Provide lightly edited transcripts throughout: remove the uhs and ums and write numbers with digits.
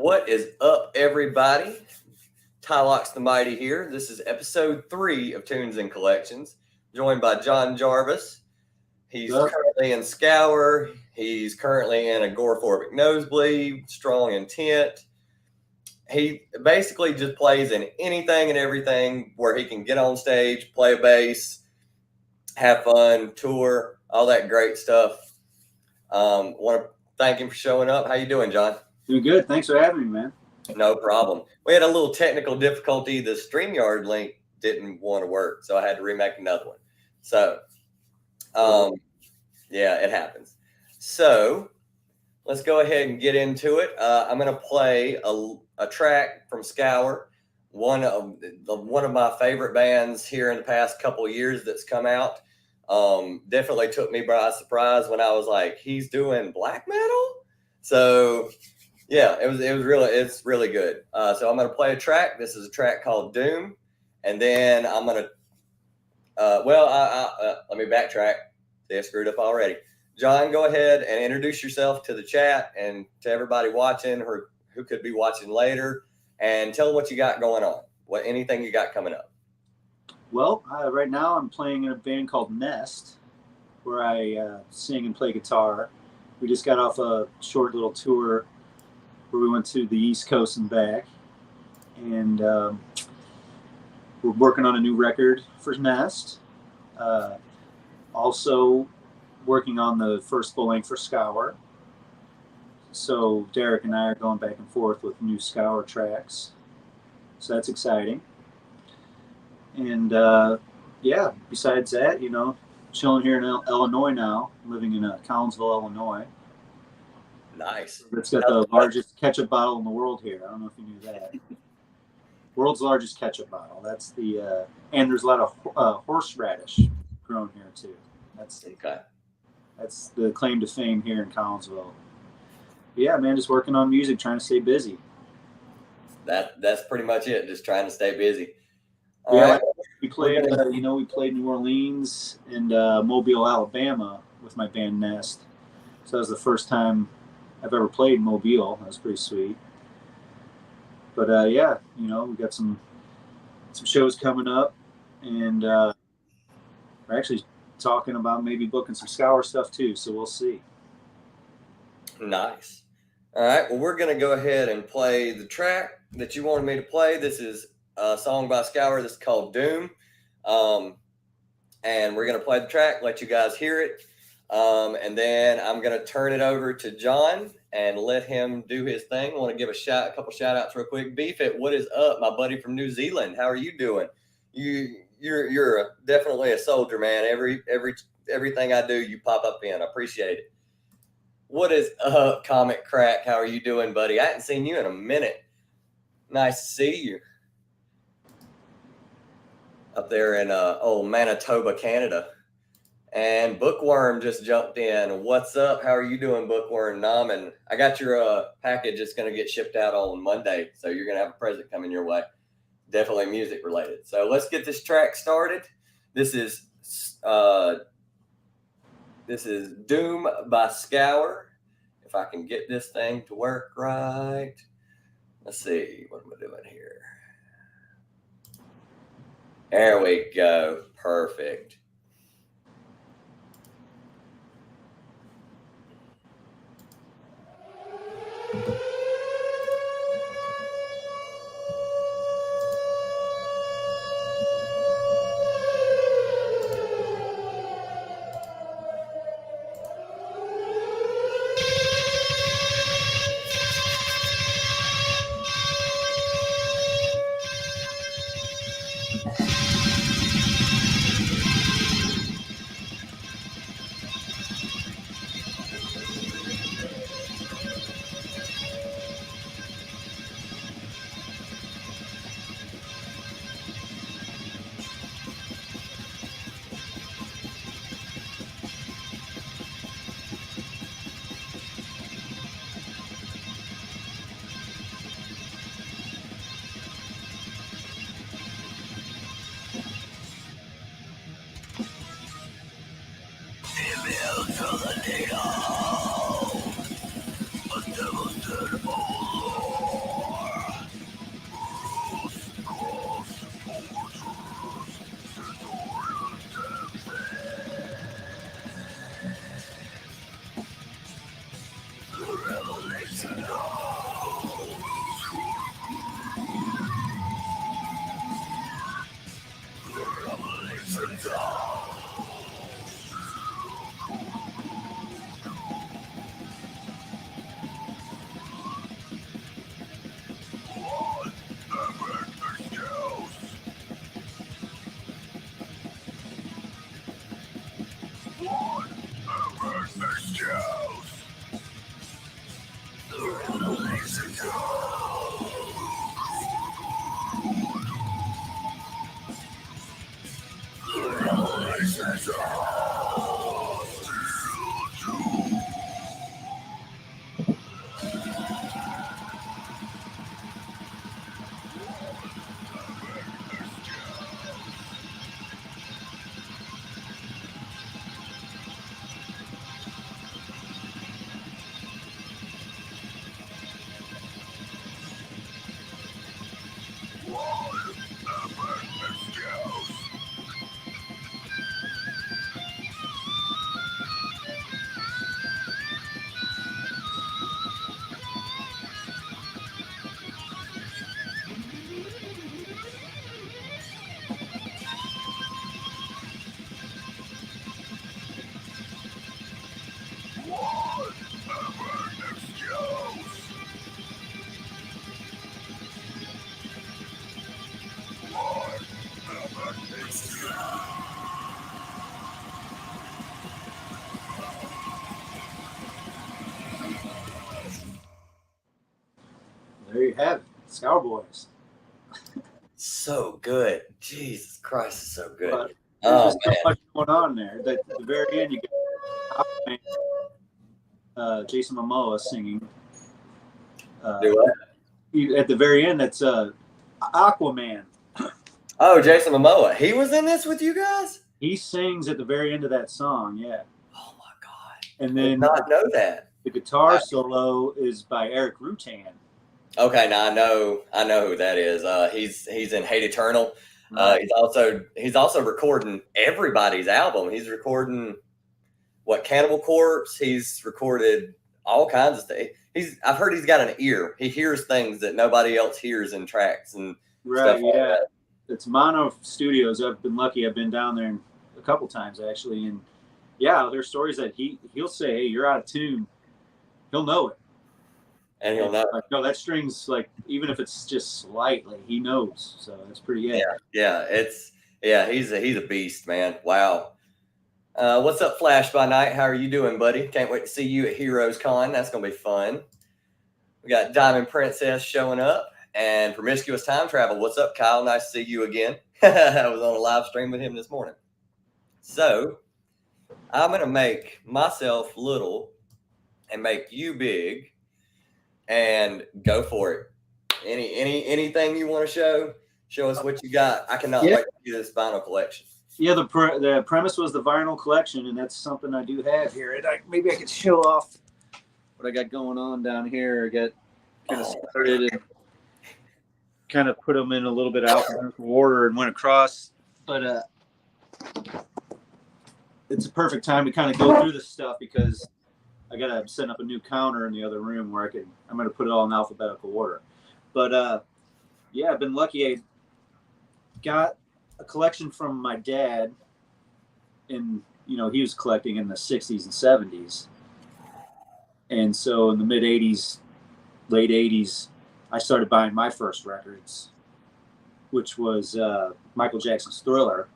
What is up, everybody? Tylox the Mighty here. This is episode 3 of Tunes and Collections, joined by John Jarvis. He's currently in Scour. He's currently in Agoraphobic Nosebleed, Strong Intent. He basically just plays in anything and everything where he can get on stage, play a bass, have fun, tour, all that great stuff. Want to thank him for showing up. How you doing, John? Doing good. Thanks for having me, man. No problem. We had a little technical difficulty. The StreamYard link didn't want to work, so I had to remake another one. So, yeah, it happens. So, let's go ahead and get into it. I'm going to play a track from Scour, one of my favorite bands here in the past couple of years that's come out. Definitely took me by surprise when I was like, he's doing black metal? So, yeah, it's really good. So I'm going to play a track. This is a track called Doom. And then I'm going to, let me backtrack. See, I screwed up already. John, go ahead and introduce yourself to the chat and to everybody watching or who could be watching later, and tell them what you got going on, anything you got coming up. Well, right now I'm playing in a band called Nest, where I sing and play guitar. We just got off a short little tour where we went to the East Coast and back, and we're working on a new record for Nest. Also working on the first full length for Scour. So Derek and I are going back and forth with new Scour tracks. So that's exciting. And yeah, besides that, chilling here in Illinois now, living in Collinsville, Illinois. Nice. It's got the largest ketchup bottle in the world here. I don't know if you knew that. World's largest ketchup bottle. That's the and there's a lot of horseradish grown here too. That's the claim to fame here in Collinsville. Yeah, man, just working on music, trying to stay busy. That's pretty much it. Just trying to stay busy. Yeah, we played. We played New Orleans and Mobile, Alabama, with my band Nest. So that was the first time I've ever played Mobile. That was pretty sweet. But yeah, we got some shows coming up, and we're actually talking about maybe booking some Scour stuff too. So we'll see. Nice. All right. Well, we're gonna go ahead and play the track that you wanted me to play. This is a song by Scour that's called Doom. And we're going to play the track, let you guys hear it. And then I'm going to turn it over to John and let him do his thing. I want to give a couple shout outs real quick. Beefit, what is up? My buddy from New Zealand. How are you doing? You're definitely a soldier, man. Everything I do, you pop up in. I appreciate it. What is up, Comic Crack? How are you doing, buddy? I hadn't seen you in a minute. Nice to see you. Up there in old Manitoba, Canada. And Bookworm just jumped in. What's up? How are you doing, Bookworm? And I got your package. It's going to get shipped out on Monday, so you're going to have a present coming your way. Definitely music related. So let's get this track started. This is Doom by Scour. If I can get this thing to work right. Let's see. What am I doing here? There we go. Perfect. you have it. Scour Boys. So good. Jesus Christ, it's so good. But there's just so much going on there. That at the very end, you get Jason Momoa singing. Do what? At the very end, that's Aquaman. Oh, Jason Momoa. He was in this with you guys? He sings at the very end of that song, yeah. Oh my God. And I then did not know that. the guitar solo is by Eric Rutan. Okay, now I know who that is. He's in Hate Eternal. Right. He's also recording everybody's album. He's recording Cannibal Corpse. He's recorded all kinds of stuff. I've heard he's got an ear. He hears things that nobody else hears in tracks and stuff like that. It's Mono Studios. I've been lucky. I've been down there a couple times actually, and yeah, there's stories that he'll say, "Hey, you're out of tune." He'll know it, and he'll know. Like, no, that string's like, even if it's just slightly, he knows. So that's pretty good. Yeah. He's a beast, man. Wow. What's up, Flash by Night? How are you doing, buddy? Can't wait to see you at Heroes Con. That's gonna be fun. We got Diamond Princess showing up. And Promiscuous Time Travel. What's up, Kyle? Nice to see you again. I was on a live stream with him this morning. So I'm going to make myself little and make you big and go for it. Anything you want to show us what you got. I cannot wait to see this vinyl collection. Yeah, the premise was the vinyl collection, and that's something I do have here. And maybe I could show off what I got going on down here. I got kind of started and kind of put them in a little bit of alphabetical order and went across, but it's a perfect time to kind of go through this stuff because I gotta set up a new counter in the other room where I'm gonna put it all in alphabetical order. But yeah, I've been lucky. I got a collection from my dad, and he was collecting in the 60s and 70s, and so in the mid 80s, late 80s, I started buying my first records, which was Michael Jackson's Thriller.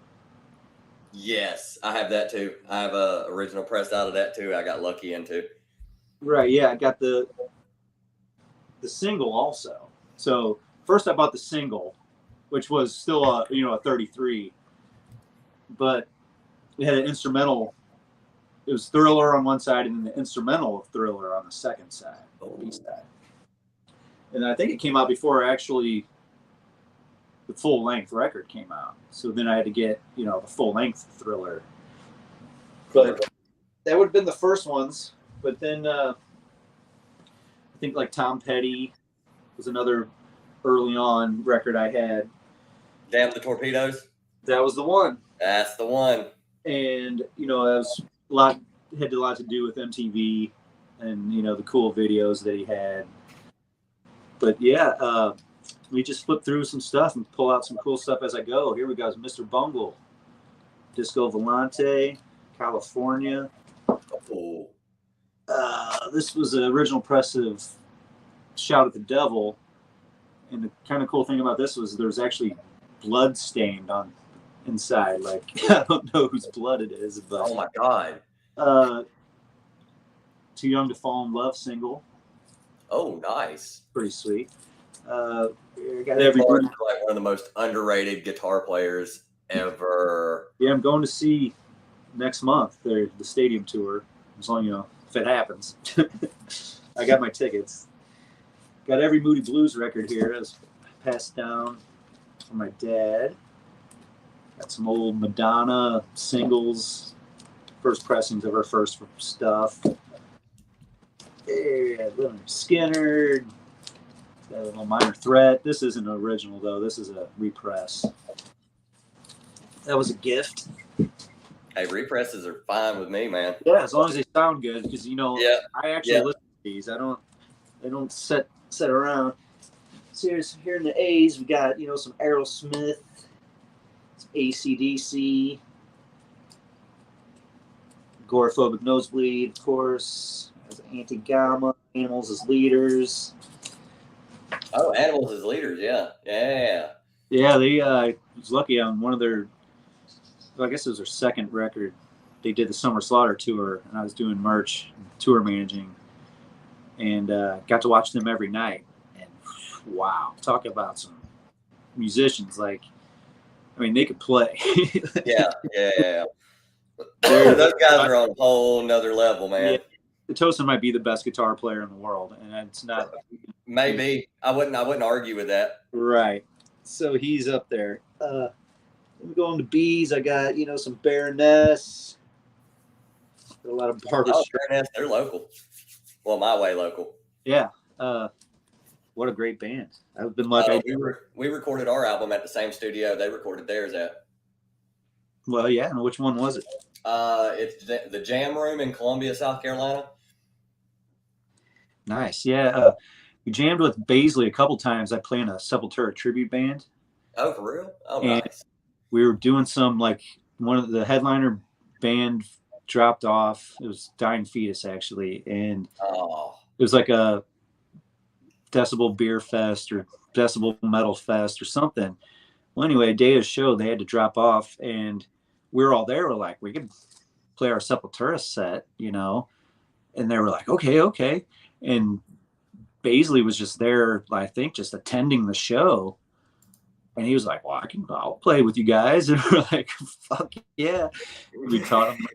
Yes, I have that too. I have a original press out of that too. I got lucky into. Right, yeah, I got the single also. So first I bought the single, which was still a 33, but it had an instrumental. It was Thriller on one side and then the instrumental of Thriller on the second side, the B side. And I think it came out before actually the full length record came out. So then I had to get, the full length Thriller. But that would have been the first ones. But then I think like Tom Petty was another early on record I had. Damn the Torpedoes? That was the one. That's the one. And, that was had a lot to do with MTV and, the cool videos that he had. But yeah, we just flip through some stuff and pull out some cool stuff as I go. Here we go. It's Mr. Bungle, Disco Volante, California. Oh. This was the original press of Shout at the Devil. And the kind of cool thing about this was there's actually blood stained on inside. Like, I don't know whose blood it is. But, oh, my God. Too Young to Fall in Love single. Oh, nice. Pretty sweet. Got like one of the most underrated guitar players ever. Yeah, I'm going to see next month the stadium tour. As long if it happens. I got my tickets. Got every Moody Blues record here. It was passed down from my dad. Got some old Madonna singles, first pressings of her first stuff. Yeah, Lynyrd Skynyrd. A little Minor Threat. This isn't an original though. This is a repress. That was a gift. Hey, represses are fine with me, man. Yeah, as long as they sound good, because I actually listen to these. They don't sit around. So here in the A's, we got some Aerosmith, some AC/DC, Agoraphobic Nosebleed, of course. Anti-Gamma, Animals as Leaders. Oh, Animals as Leaders, yeah. Yeah, they was lucky on one of their, I guess it was their second record. They did the Summer Slaughter tour, and I was doing merch, tour managing, and got to watch them every night. And wow, talk about some musicians. Like, I mean, they could play. Yeah. Those guys are on a whole nother level, man. Yeah, Tosin might be the best guitar player in the world, and it's not. Maybe I wouldn't argue with that. Right. So he's up there. Let me go on to B's. I got some Baroness. A lot of Barbara. Baroness, they're local. Well, my way local. Yeah. What a great band. I've been lucky. We recorded our album at the same studio they recorded theirs at. Well, yeah. And which one was it? It's the Jam Room in Columbia, South Carolina. Nice. Yeah. We jammed with Baisley a couple times. I play in a Sepultura tribute band. Oh, for real? Oh, and nice. We were doing some, like, one of the headliner band dropped off. It was Dying Fetus, actually. And it was like a Decibel Beer Fest or Decibel Metal Fest or something. Well, anyway, a day of the show, they had to drop off. And we were all there. We're like, we could play our Sepultura set, And they were like, okay. And Baisley was just there, I think, just attending the show. And he was like, well, I'll play with you guys. And we're like, fuck yeah. We taught him.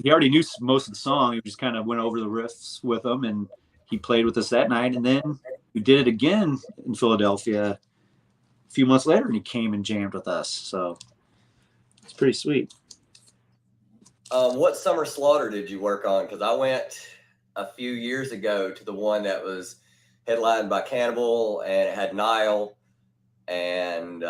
He already knew most of the song. He just kind of went over the riffs with them. And he played with us that night. And then we did it again in Philadelphia a few months later. And he came and jammed with us. So it's pretty sweet. What Summer Slaughter did you work on? Because I went a few years ago to the one that was headlined by Cannibal, and it had Nile and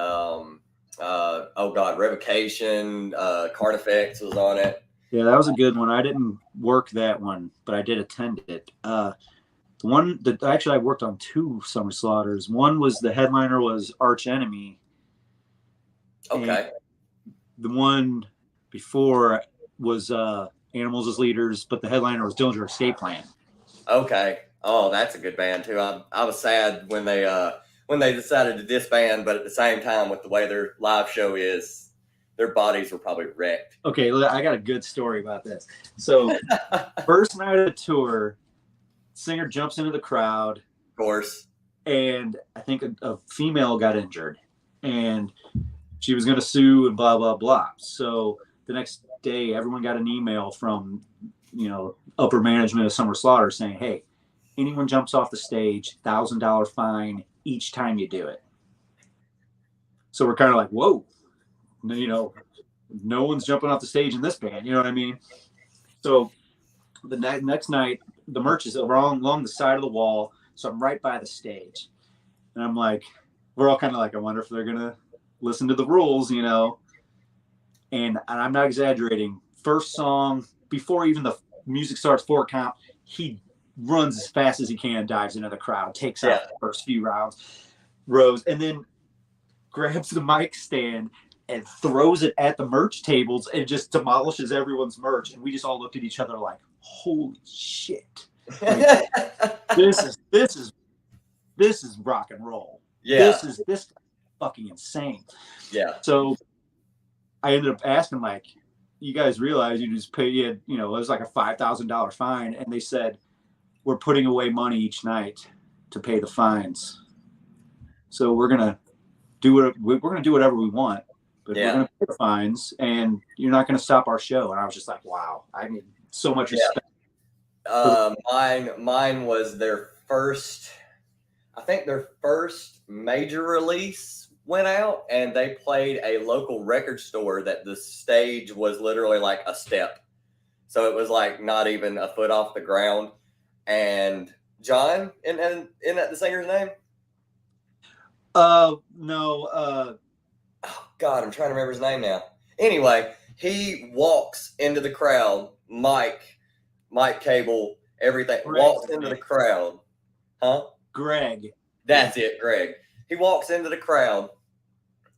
Revocation, Carnifex was on it. Yeah, that was a good one. I didn't work that one, but I did attend it. The one that actually I worked on two Summer Slaughters. One was the headliner was Arch Enemy. Okay. The one before was Animals as Leaders, but the headliner was Dillinger Escape Plan. Okay. Oh, that's a good band too. I was sad when they decided to disband, but at the same time, with the way their live show is, their bodies were probably wrecked. Okay, I got a good story about this. So, first night of the tour, singer jumps into the crowd. Of course. And I think a female got injured, and she was going to sue and blah, blah, blah. So the next day, everyone got an email from, upper management of Summer Slaughter saying, hey, anyone jumps off the stage, $1,000 fine each time you do it. So we're kind of like, whoa, no one's jumping off the stage in this band. You know what I mean? So the next night, the merch is along the side of the wall. So I'm right by the stage. And I'm like, we're all kind of like, I wonder if they're going to listen to the rules, And I'm not exaggerating. First song, before even the music starts, 4 count, he runs as fast as he can, dives into the crowd, takes out the first few rows, and then grabs the mic stand and throws it at the merch tables and just demolishes everyone's merch. And we just all looked at each other like, holy shit. Like, this is rock and roll. Yeah. This is fucking insane. Yeah. So I ended up asking, like, you guys realize you just paid, it was like a $5,000 fine. And they said, we're putting away money each night to pay the fines. So we're going to do whatever we want, but we're going to pay the fines and you're not going to stop our show. And I was just like, wow, I mean, so much respect. Mine was their first major release went out, and they played a local record store that the stage was literally like a step. So it was like not even a foot off the ground. And John, isn't that the singer's name? No. Oh, God, I'm trying to remember his name now. Anyway, he walks into the crowd, mic cable, everything, walks into the crowd. Huh? Greg. That's it, Greg. He walks into the crowd,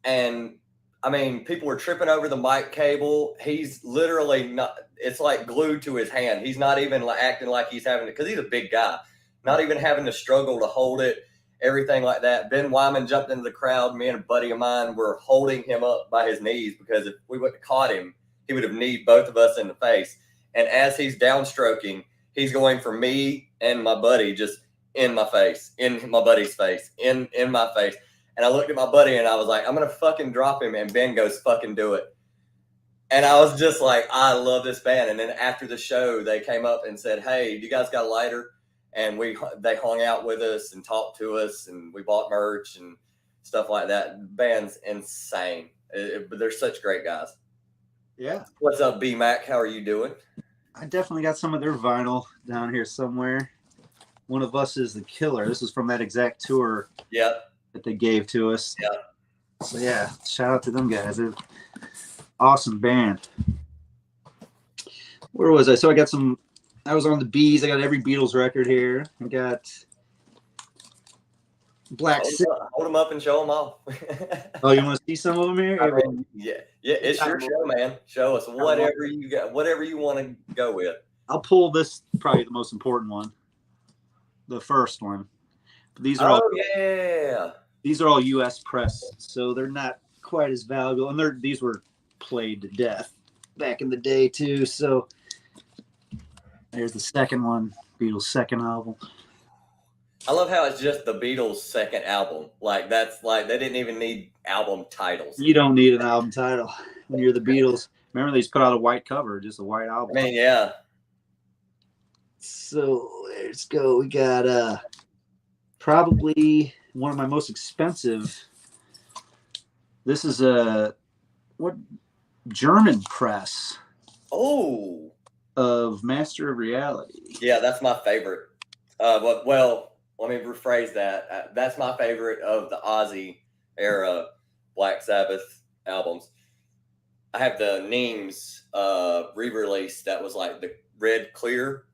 and I mean, people were tripping over the mic cable. He's literally not, it's like glued to his hand. He's not even acting like he's having to, because he's a big guy, not even having to struggle to hold it, everything like that. Ben Wyman jumped into the crowd. Me and a buddy of mine were holding him up by his knees, because if we wouldn't have caught him, he would have kneed both of us in the face. And as he's downstroking, he's going for me and my buddy just in my face, in my buddy's face, in my face. And I looked at my buddy and I was like, I'm going to fucking drop him. And Ben goes, fucking do it. And I was just like, I love this band. And then after the show, they came up and said, hey, do you guys got a lighter? And they hung out with us and talked to us, and we bought merch and stuff like that. Band's insane. But they're such great guys. Yeah. What's up, B-Mac? How are you doing? I definitely got some of their vinyl down here somewhere. One of Us is the Killer. This is from that exact tour. Yep. That they gave to us. Yep. So yeah, shout out to them guys. They're awesome band. Where was I? So I was on the Bees. I got every Beatles record here. I got Black City. Hold them up and show them all. Oh, you want to see some of them here? I mean, yeah, it's your show, man. Show us whatever you got, whatever you want to go with. I'll pull this, probably the most important one, the first one. But these are these are all U.S. press, so they're not quite as valuable, and these were played to death back in the day too. So there's the second one, Beatles' second album. I love how it's just the Beatles' second album. Like that's like they didn't even need album titles. You don't need an album title when you're the Beatles. Remember, they just put out a white cover, just a white album. I mean, yeah. So let's go. We got probably one of my most expensive. This is a German press. Oh. Of Master of Reality. Yeah, that's my favorite. Well, let me rephrase that. That's my favorite of the Ozzy era Black Sabbath albums. I have the Neems re-release that was like the red clear.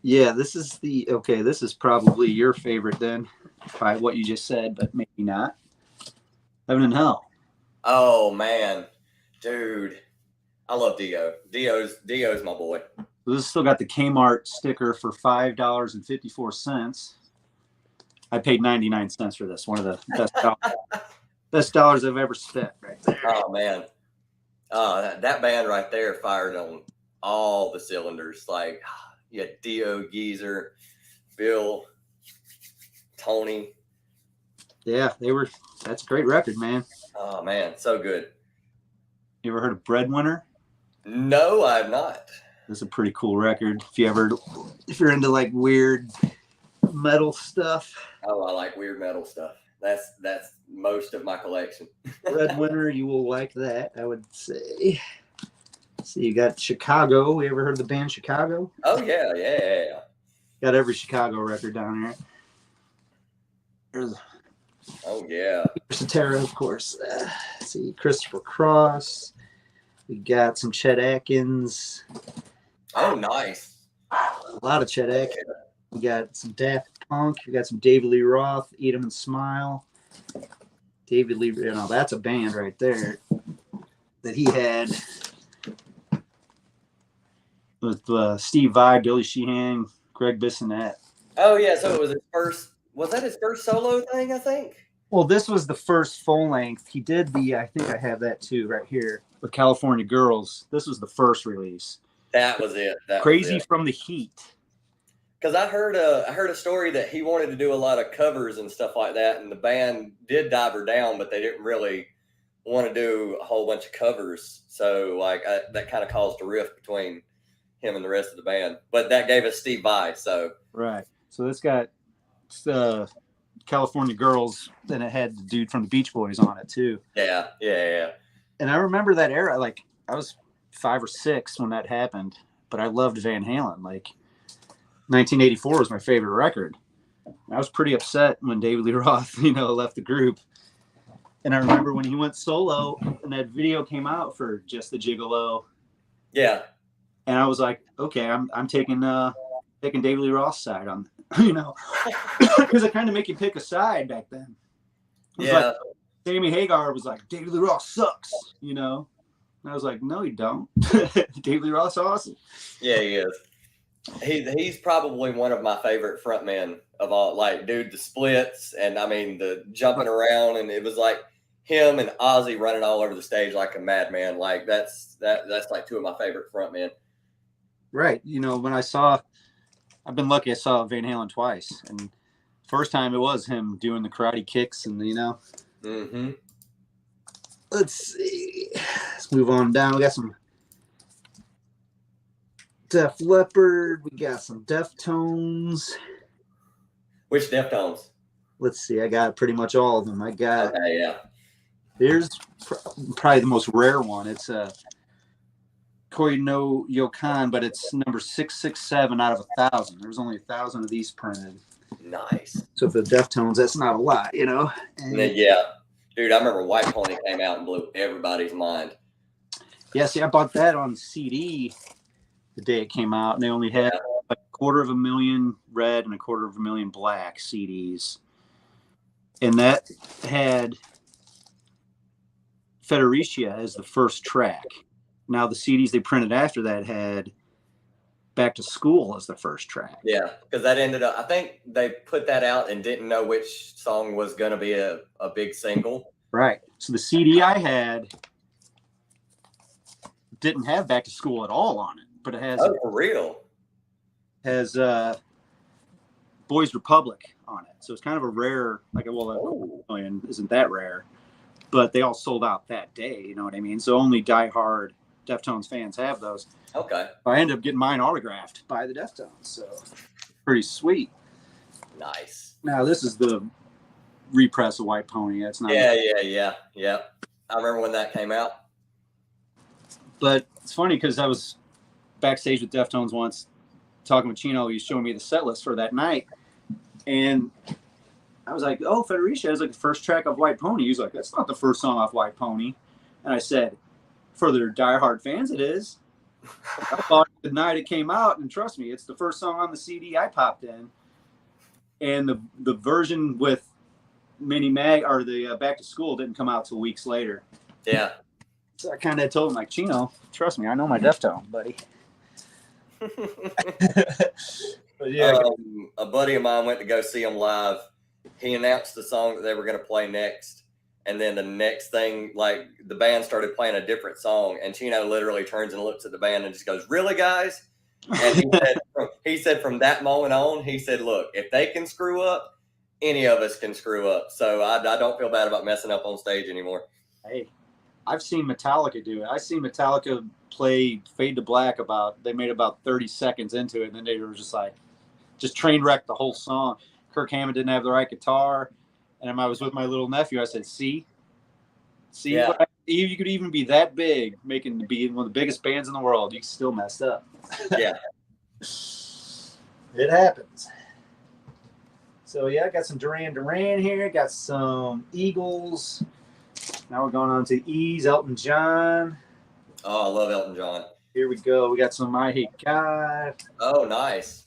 Yeah, this is probably your favorite then, by what you just said, but maybe not. Heaven and Hell. Oh man, dude, I love Dio. Dio's my boy. This has still got the Kmart sticker for $5.54. I paid 99 cents for this. One of the best dollars I've ever spent right there. Oh man, that band right there fired on all the cylinders. Like you had Dio, Geezer, Bill, Tony. Yeah, that's a great record, man. Oh man, so good. You ever heard of Breadwinner? No, I have not. This is a pretty cool record. If you're into like weird metal stuff. Oh, I like weird metal stuff. That's most of my collection. Breadwinner, you will like that, I would say. So you got Chicago. You ever heard of the band Chicago? Oh yeah. Got every Chicago record down here. Oh yeah. Terra, of course. Let's see, Christopher Cross. We got some Chet Atkins. Oh, nice. A lot of Chet Atkins. We got some Daft Punk. We got some David Lee Roth. Eat 'em and Smile. David Lee, that's a band right there that he had with Steve Vai, Billy Sheehan, Greg Bissonette. Oh yeah, so it was his first. Was that his first solo thing? I think. Well, this was the first full length. He did I think I have that too right here with California Girls. This was the first release. That was it. Crazy from the Heat. Because I heard a story that he wanted to do a lot of covers and stuff like that, and the band did dive her down, but they didn't really want to do a whole bunch of covers. So like that kind of caused a rift between him and the rest of the band. But that gave us Steve Vai. So right. So this got California Girls, and it had the dude from the Beach Boys on it too. Yeah. And I remember that era. Like I was 5 or 6 when that happened, but I loved Van Halen. Like 1984 was my favorite record. I was pretty upset when David Lee Roth, left the group. And I remember when he went solo and that video came out for Just the Gigolo. Yeah. And I was like, okay, I'm taking David Lee Roth's side on, because it kind of make you pick a side back then. Yeah. Like, Sammy Hagar was like, David Lee Roth sucks, And I was like, no, you don't. David Lee Roth's awesome. Yeah, he is. He's probably one of my favorite frontmen of all. Like, dude, the splits and I mean the jumping around, and it was like him and Ozzy running all over the stage like a madman. Like that's like 2 of my favorite frontmen. Right. When I saw I've been lucky. I saw Van Halen twice, and first time it was him doing the karate kicks, and Mm-hmm. Let's see. Let's move on down. We got some Def Leppard. We got some Deftones. Which Deftones? Let's see. I got pretty much all of them. I got. Okay, yeah. Here's probably the most rare one. It's Koi no Yokan, but it's number 667 out of 1,000. There's only 1,000 of these printed. Nice. So for the Deftones, that's not a lot, And yeah. Dude, I remember White Pony came out and blew everybody's mind. Yeah, see, I bought that on CD the day it came out, and they only had like 250,000 red and 250,000 black CDs. And that had Federicia as the first track. Now the CDs they printed after that had Back to School as the first track. Yeah, because that ended up, I think they put that out and didn't know which song was going to be a big single. Right. So the CD I had didn't have Back to School at all on it, but it has. Oh, for real? Has Boys Republic on it. So it's kind of a rare, million isn't that rare, but they all sold out that day. You know what I mean? So only diehard Deftones fans have those. Okay. I ended up getting mine autographed by the Deftones, so pretty sweet. Nice. Now this is the repress of White Pony. That's not. Yeah. I remember when that came out. But it's funny because I was backstage with Deftones once, talking with Chino. He was showing me the set list for that night, and I was like, "Oh, Federicia is like the first track of White Pony." He was like, "That's not the first song off White Pony," and I said, "For their diehard fans, it is." I thought the night it came out, and trust me, it's the first song on the CD I popped in. And the version with Mini Mag or the Back to School didn't come out till weeks later. Yeah. So I kind of told him, like, Chino, trust me, I know my Deftone, buddy. But yeah, a buddy of mine went to go see him live. He announced the song that they were going to play next. And then the next thing, like, the band started playing a different song, and Chino literally turns and looks at the band and just goes, "Really, guys?" And he said from that moment on, he said, "Look, if they can screw up, any of us can screw up. So I don't feel bad about messing up on stage anymore." Hey, I've seen Metallica do it. I've seen Metallica play Fade to Black they made about 30 seconds into it, and then they were just train wrecked the whole song. Kirk Hammett didn't have the right guitar. And I was with my little nephew. I said, see, yeah. You could even be that big, be one of the biggest bands in the world. You still messed up. Yeah. It happens. So, yeah, I got some Duran here. Got some Eagles. Now we're going on to E's, Elton John. Oh, I love Elton John. Here we go. We got some I Hate God. Oh, nice.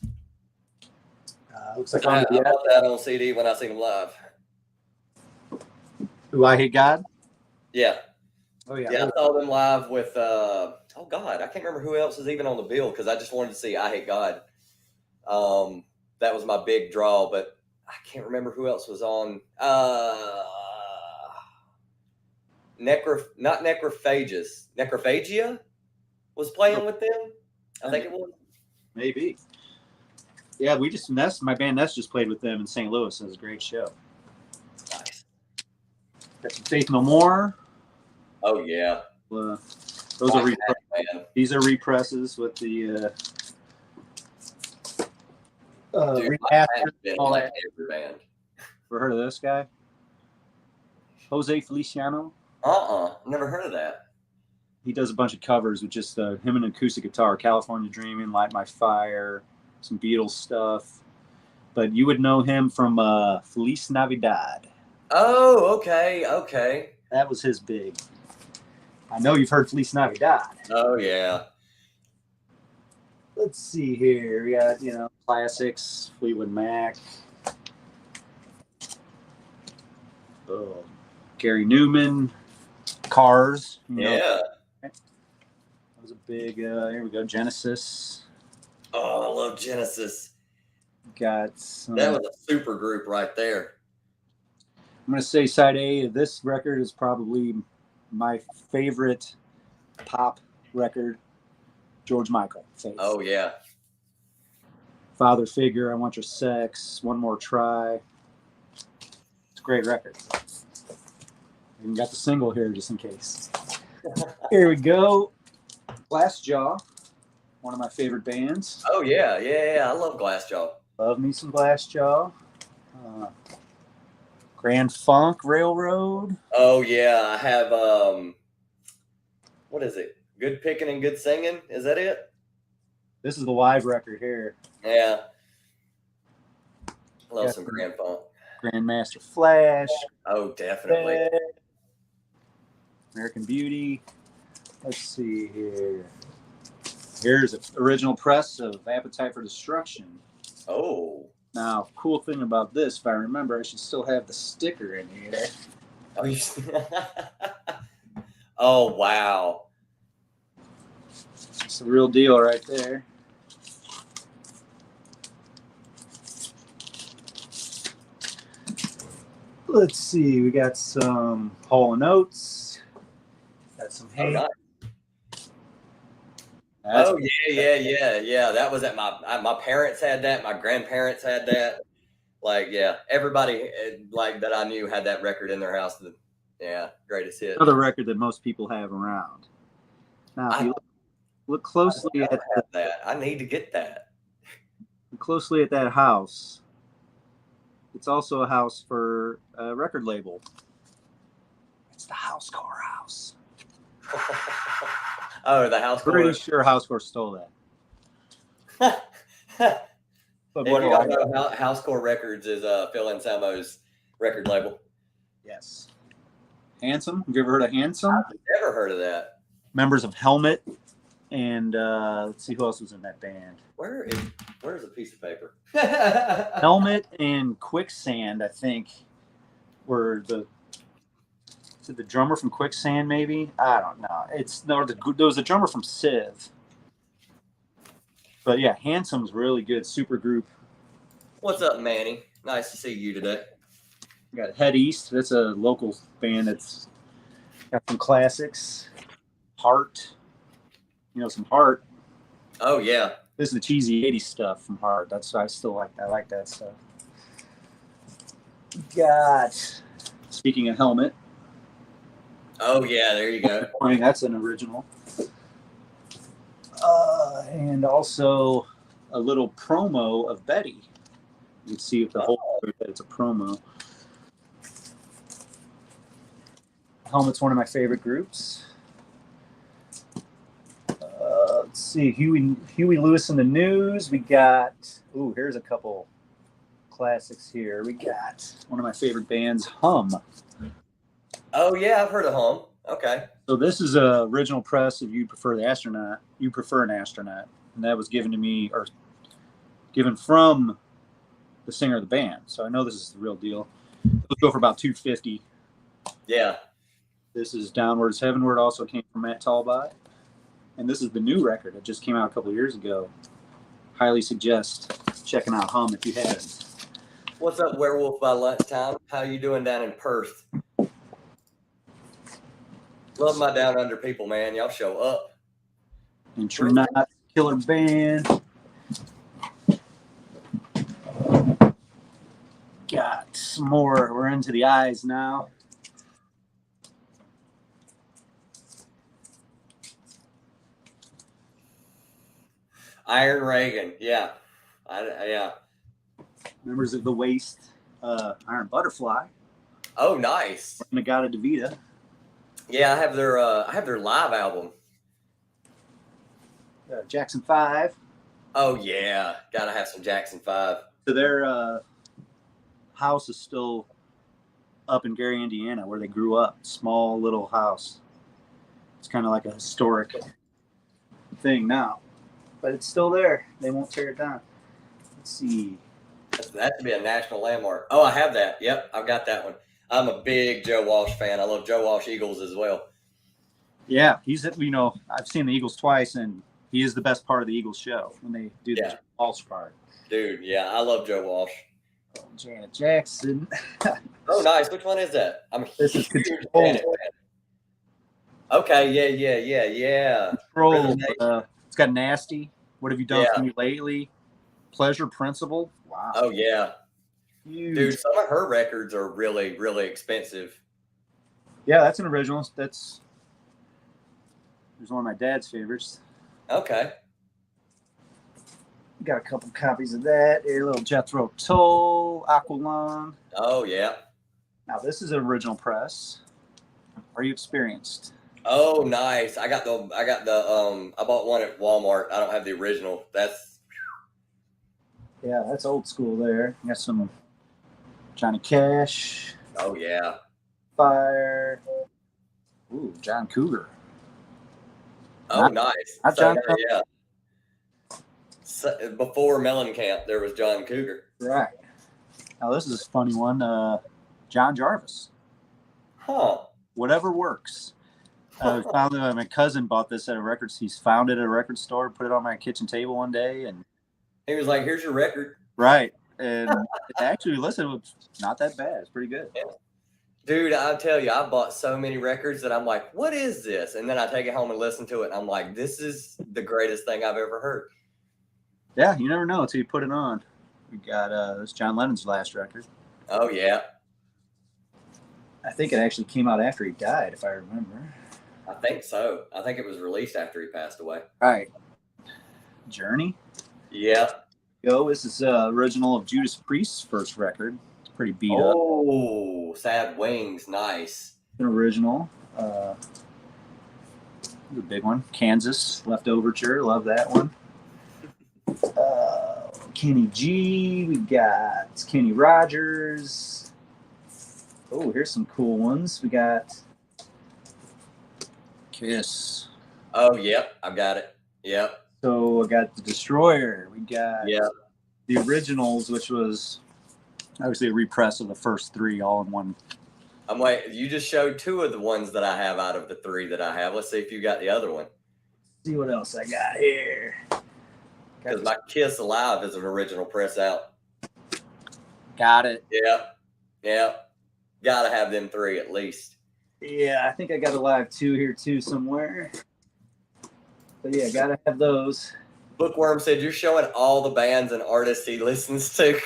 Looks like I bought that on CD when I seen him live. Who, I Hate God? Yeah. Oh, yeah. Yeah, I saw them live with, oh, God, I can't remember who else is even on the bill because I just wanted to see I Hate God. That was my big draw, but I can't remember who else was on. Not Necrophagus. Necrophagia was playing with them. I think it was. Maybe. Yeah, my band Nest just played with them in St. Louis. It was a great show. Nice. Got some Faith No More. Oh, yeah. Those are these are represses with the been like every band. Ever heard of this guy? Jose Feliciano? Never heard of that. He does a bunch of covers with just him and an acoustic guitar. California Dreaming, Light My Fire, some Beatles stuff. But you would know him from Feliz Navidad. Oh, okay. That was his big. I know you've heard Feliz Navidad. Oh, yeah. Let's see here. We got, classics, Fleetwood Mac. Oh, Gary Newman, Cars. Yeah. That was a big, here we go, Genesis. Oh, I love Genesis. Got some, that was a super group right there. I'm going to say side A of this record is probably my favorite pop record, George Michael. Oh, yeah. Father Figure, I Want Your Sex, One More Try. It's a great record. Even got the single here just in case. Here we go. Glassjaw, one of my favorite bands. Oh yeah. I love Glassjaw. Love me some Glassjaw. Grand Funk Railroad. Oh yeah, I have what is it? Good Picking and Good Singing. Is that it? This is the live record here. Yeah. I love some Grand Funk. Grandmaster Flash. Oh, definitely. American Beauty. Let's see here. Here's an original press of Appetite for Destruction. Oh. Now, cool thing about this, if I remember, I should still have the sticker in here. Oh, wow. It's the real deal right there. Let's see. We got some Hall & Oates. Got some hay. Nice. Oh yeah. That was at my parents had that. My grandparents had that. Like, yeah, everybody like that I knew had that record in their house. Yeah, greatest hit. Another record that most people have around. Now, if you look closely at that, I need to get that. Look closely at that house. It's also a house for a record label. It's the Scour house. Oh, the Scour. Pretty sure Scour stole that. But if you don't know, Scour Records is Phil Anselmo's record label. Yes. Handsome. Have you ever heard of Handsome? I've never heard of that. Members of Helmet. And let's see who else was in that band. Where's a piece of paper? Helmet and Quicksand, I think, were the drummer from Quicksand, maybe? I don't know. There was a drummer from Civ. But yeah, Handsome's really good. Super group. What's up, Manny? Nice to see you today. We got Head East. That's a local band that's got some classics. Heart. You know, some Heart. Oh, yeah. This is the cheesy 80s stuff from Heart. That's I still like that. I like that stuff. Got, speaking of Helmet. Oh, yeah, there you go. I mean, that's an original. And also a little promo of Betty. You can see if the whole that it's a promo. Helmet's one of my favorite groups. Let's see, Huey Lewis and the News. We got, here's a couple classics here. We got one of my favorite bands, Hum. Oh, yeah, I've heard of Hum. Okay. So this is a original press of You Prefer an Astronaut, and that was given to me, or given from the singer of the band. So I know this is the real deal. It'll go for about $250. Yeah. This is Downwards Heavenward, also came from Matt Talbot. And this is the new record. It just came out a couple of years ago. Highly suggest checking out Hum if you haven't. What's up, Werewolf by Lunchtime? How you doing down in Perth? Love my Down Under people, man. Y'all show up. And True Not, killer band. Got some more. We're into the eyes now. Iron Reagan, yeah. Yeah. Members of the Waste, Iron Butterfly. Oh, nice. Nagata DeVita. Yeah, I have their live album. Jackson 5. Oh yeah, gotta have some Jackson 5. So their house is still up in Gary, Indiana, where they grew up. Small little house. It's kind of like a historic thing now, but it's still there. They won't tear it down. Let's see. That should be a national landmark. Oh, I have that. Yep, I've got that one. I'm a big Joe Walsh fan. I love Joe Walsh Eagles as well. Yeah, I've seen the Eagles twice, and he is the best part of the Eagles show when they do the Joe Walsh part. Dude, yeah, I love Joe Walsh. Janet Jackson. Oh, nice. Which one is that? This is Control. Okay, yeah. Control. It's got Nasty. What have you done for me lately? Pleasure Principle. Wow. Oh yeah, Huge. dude. Some of her records are really, really expensive. Yeah, that's an original. There's one of my dad's favorites. Okay. Got a couple copies of that. A little Jethro Tull, Aqualung. Oh yeah. Now this is an original press. Are you experienced? Oh, nice. I bought one at Walmart. I don't have the original. That's old school there. You got some Johnny Cash. Oh yeah. Fire. Ooh, John Cougar. Oh, nice. Not John Cougar. Yeah. So, before Mellencamp, there was John Cougar. Right. Now this is a funny one. John Jarvis. Huh. Whatever works. Found that my cousin bought this at a record. He's found it at a record store, put it on my kitchen table one day, and he was like, "Here's your record." Right, and actually, listen, it was not that bad. It's pretty good. Yeah. Dude, I'll tell you, I bought so many records that I'm like, "What is this?" And then I take it home and listen to it, and I'm like, "This is the greatest thing I've ever heard." Yeah, you never know until you put it on. We got this John Lennon's last record. Oh yeah. I think it actually came out after he died, if I remember. I think so. I think it was released after he passed away. Right. Journey. Yeah. This is original of Judas Priest's first record. It's pretty beat up. Oh, Sad Wings. Nice. An original. The big one. Kansas, Leftoverture. Love that one. Kenny G. We got Kenny Rogers. Oh, here's some cool ones. We got Kiss. Oh, yep. I've got it. Yep. So I got the Destroyer. We got the originals, which was obviously a repress of the first three all in one. I'm waiting. You just showed two of the ones that I have out of the three that I have. Let's see if you got the other one. Let's see what else I got here. Because my Kiss Alive is an original press out. Got it. Yep. Yep. Gotta have them three at least. Yeah, I think I got Alive 2 here too somewhere. But yeah, gotta have those. Bookworm said you're showing all the bands and artists he listens to.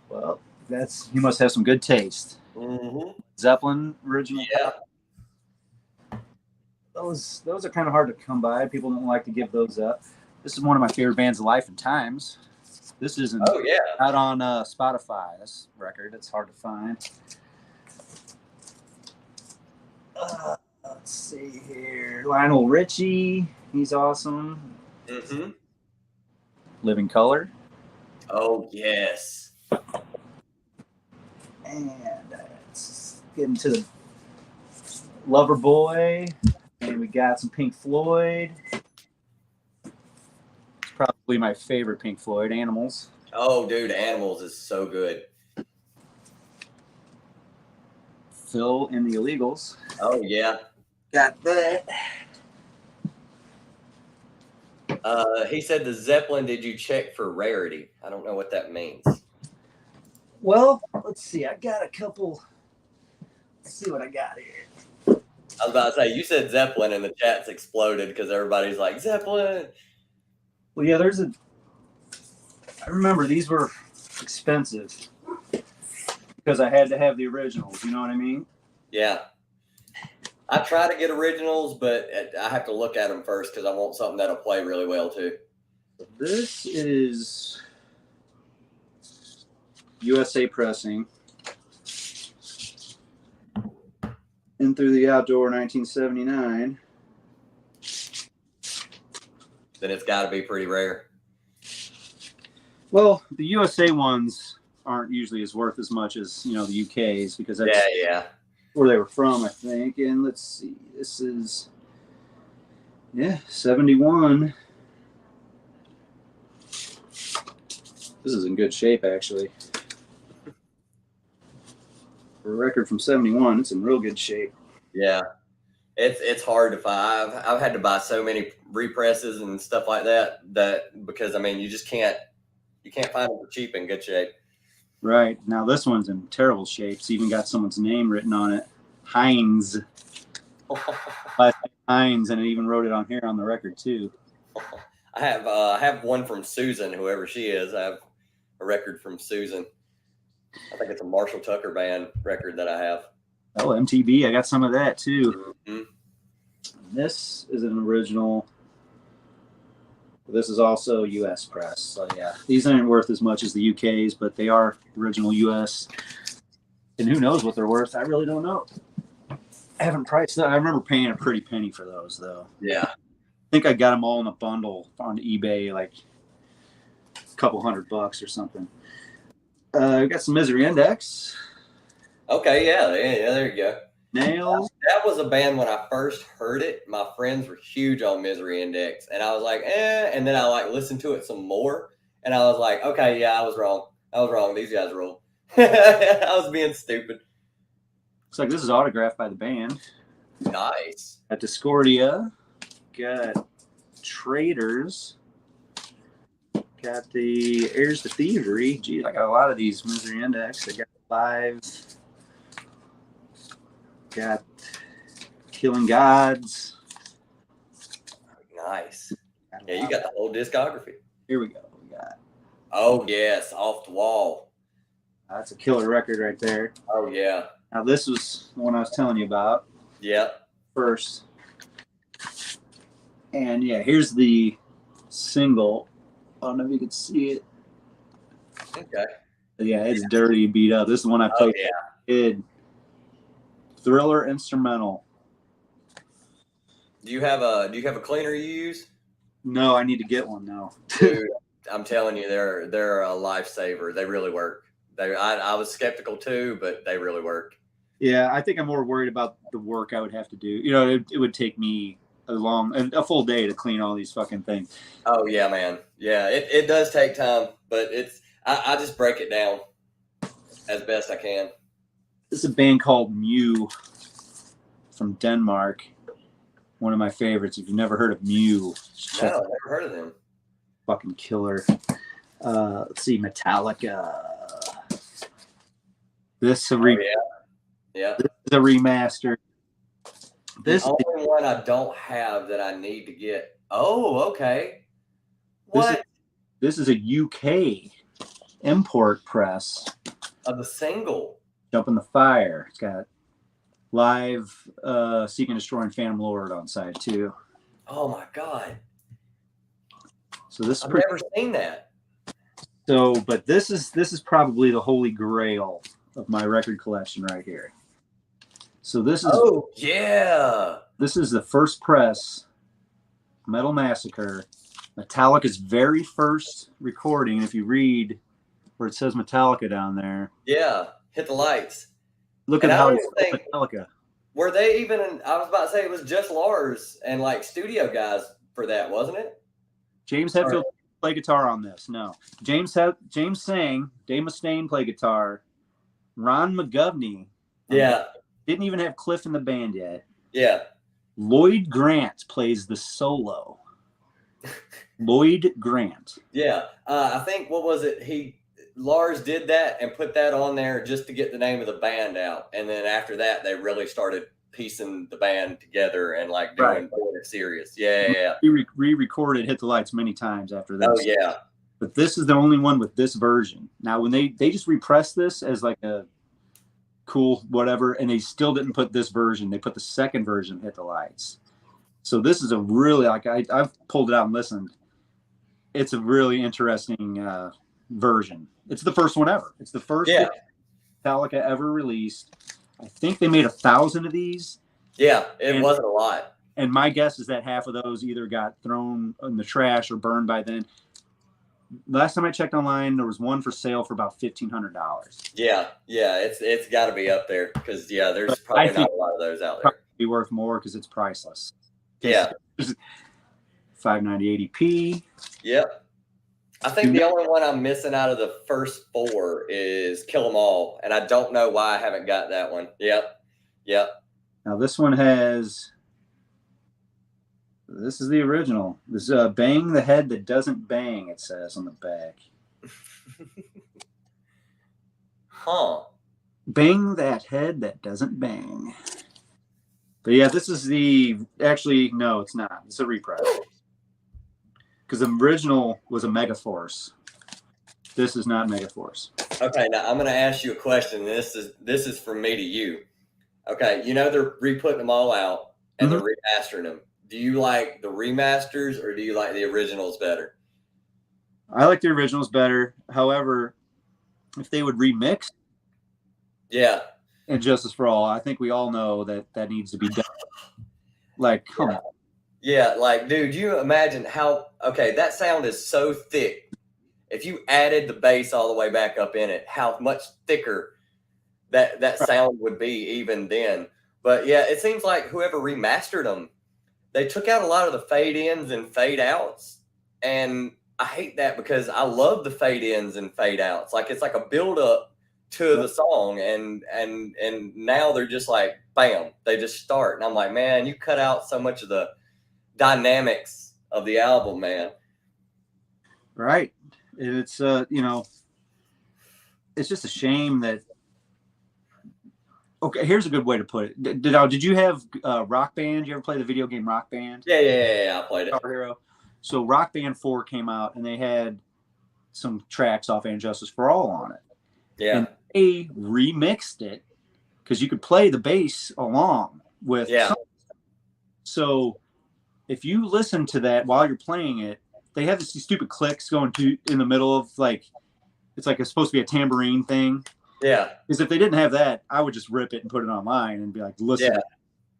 Well, he must have some good taste. Mm-hmm. Zeppelin original. Yeah. Those are kind of hard to come by. People don't like to give those up. This is one of my favorite bands of Life and Times. This isn't out on Spotify. This record, it's hard to find. Let's see here. Lionel Richie, he's awesome. Mm-hmm. Living Color. Oh, yes. And let's get into the Lover Boy. And we got some Pink Floyd. It's probably my favorite Pink Floyd, Animals. Oh, dude, Animals is so good. Phil and the Illegals. Oh, yeah. Got that. He said the Zeppelin, did you check for rarity? I don't know what that means. Well, let's see. I got a couple. Let's see what I got here. I was about to say, you said Zeppelin and the chat's exploded because everybody's like, Zeppelin. Well, yeah, I remember these were expensive because I had to have the originals. You know what I mean? Yeah. I try to get originals, but I have to look at them first because I want something that'll play really well too. This is USA Pressing. In Through the Outdoor, 1979. Then it's got to be pretty rare. Well, the USA ones aren't usually as worth as much as the UK's because that's where they were from, I think. And let's see, this is 71. This is in good shape, actually. For a record from 71, it's in real good shape. Yeah. It's hard to find. I've had to buy so many represses and stuff like that because you just can't find them for cheap in good shape. Right. Now this one's in terrible shape. It's even got someone's name written on it. Hines. Hines, and it even wrote it on here on the record too. I have one from Susan, whoever she is. I have a record from Susan. I think it's a Marshall Tucker Band record that I have. Oh, MTV. I got some of that too. Mm-hmm. This is an original. This is also U.S. press. So yeah, these aren't worth as much as the UK's, but they are original U.S. And who knows what they're worth? I really don't know. I haven't priced that. I remember paying a pretty penny for those, though. Yeah. I think I got them all in a bundle on eBay, like a couple $100 or something. We got some Misery Index. Okay, yeah, there you go. Nails. That was a band when I first heard it. My friends were huge on Misery Index, and I was like, and then I like listened to it some more, and I was like, okay, yeah, I was wrong. These guys rule. I was being stupid. Looks like this is autographed by the band. Nice. Got Discordia. Got Traders. Got the Heirs to Thievery. Geez, I got a lot of these Misery Index. I got Live. Got Killing Gods. Nice. Yeah, you got the whole discography. Here we go. We got. Oh yes, Off the Wall. That's a killer record right there. Oh yeah. Now this was the one I was telling you about. Yep. First. And yeah, here's the single. I don't know if you can see it. Okay. But yeah, it's dirty, beat up. This is the one I played. Oh, yeah. Kid. Thriller instrumental. Do you have a cleaner you use? No, I need to get one now. Dude, I'm telling you, they're a lifesaver. They really work. I was skeptical too, but they really work. Yeah, I think I'm more worried about the work I would have to do. You know, it would take me a full day to clean all these fucking things. Oh yeah, man. Yeah, it does take time, but I just break it down as best I can. This is a band called Mew from Denmark. One of my favorites. If you've never heard of Mew, No, I've never heard of them. Fucking killer. Let's see, Metallica. This is a remaster. This the only one I don't have that I need to get. Oh, okay. What? This is a UK import press of the single. Jump in the Fire. It's got Live, Seek and Destroy and Phantom Lord on side too. Oh my god! So this I've never seen that. So, but this is probably the holy grail of my record collection right here. So this is this is the first press, Metal Massacre, Metallica's very first recording. If you read where it says Metallica down there, hit the lights. Look at how it's Metallica. Were they even? I was about to say it was just Lars and like studio guys for that, wasn't it? James Hetfield play guitar on this. No, James sang. Dave Mustaine play guitar. Ron McGovney. Didn't even have Cliff in the band yet. Yeah. Lloyd Grant plays the solo. Lloyd Grant. Yeah. I think, what was it? Lars did that and put that on there just to get the name of the band out. And then after that, they really started piecing the band together and like doing it serious. Yeah. We re-recorded Hit the Lights many times after this. Oh, yeah. But this is the only one with this version. Now, when they just repressed this as like a cool whatever, and they still didn't put this version. They put the second version, Hit the Lights. So this is a really, like, I've pulled it out and listened. It's a really interesting version. It's the first one ever. It's the first Metallica ever released. I think they made 1,000 of these. Yeah, it wasn't a lot. And my guess is that half of those either got thrown in the trash or burned by then. Last time I checked online, there was one for sale for about $1,500. Yeah, it's got to be up there because there's probably not a lot of those out there. Probably be worth more because it's priceless. Yeah, 590 Yep. I think the only one I'm missing out of the first four is Kill 'Em All, and I don't know why I haven't got that one. Yep. Now this one has. This is the original. This is Bang the Head That Doesn't Bang, it says on the back. Huh. Bang that head that doesn't bang. But yeah, this is actually, no, it's not. It's a repress. because the original was a Megaforce. This is not Megaforce. Okay, now I'm going to ask you a question. This is from me to you. Okay, they're re-putting them all out and they're remastering them. Do you like the remasters or do you like the originals better? I like the originals better. However, if they would remix, yeah, and Justice for All, I think we all know that needs to be done. Like, come on. Yeah, like, dude, you imagine that sound is so thick. If you added the bass all the way back up in it, how much thicker that sound would be even then. But yeah, it seems like whoever remastered them, they took out a lot of the fade ins and fade outs. And I hate that because I love the fade ins and fade outs. Like it's like a build up to the song and now they're just like bam, they just start. And I'm like, man, you cut out so much of the dynamics of the album, man. Right. It's it's just a shame that. Okay, here's a good way to put it. Did you have Rock Band? You ever play the video game Rock Band? Yeah, I played it. Guitar Hero. So Rock Band 4 came out, and they had some tracks off And Justice for All on it. Yeah. And they remixed it because you could play the bass along with. Yeah. So if you listen to that while you're playing it, they have these stupid clicks going in the middle of it's like it's supposed to be a tambourine thing. Yeah. Because if they didn't have that, I would just rip it and put it online and be like, listen. Yeah.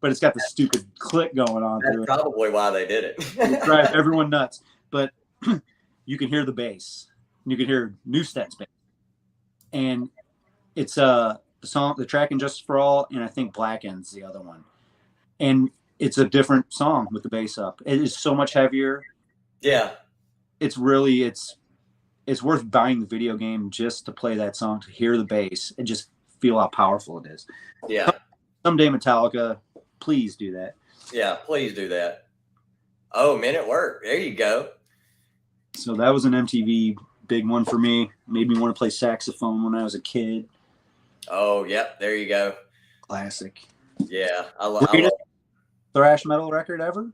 But it's got the stupid click going on. That's probably why they did it. It drives everyone nuts. But you can hear the bass. You can hear Newstedt's bass. And it's the track in Justice for All, and I think Blackened's the other one. And it's a different song with the bass up. It is so much heavier. Yeah. It's really it's worth buying the video game just to play that song, to hear the bass and just feel how powerful it is. Yeah. Someday Metallica, please do that. Yeah, please do that. Oh, Men at Work. There you go. So that was an MTV big one for me. Made me want to play saxophone when I was a kid. Oh, yep. There you go. Classic. Yeah. I love thrash metal record ever.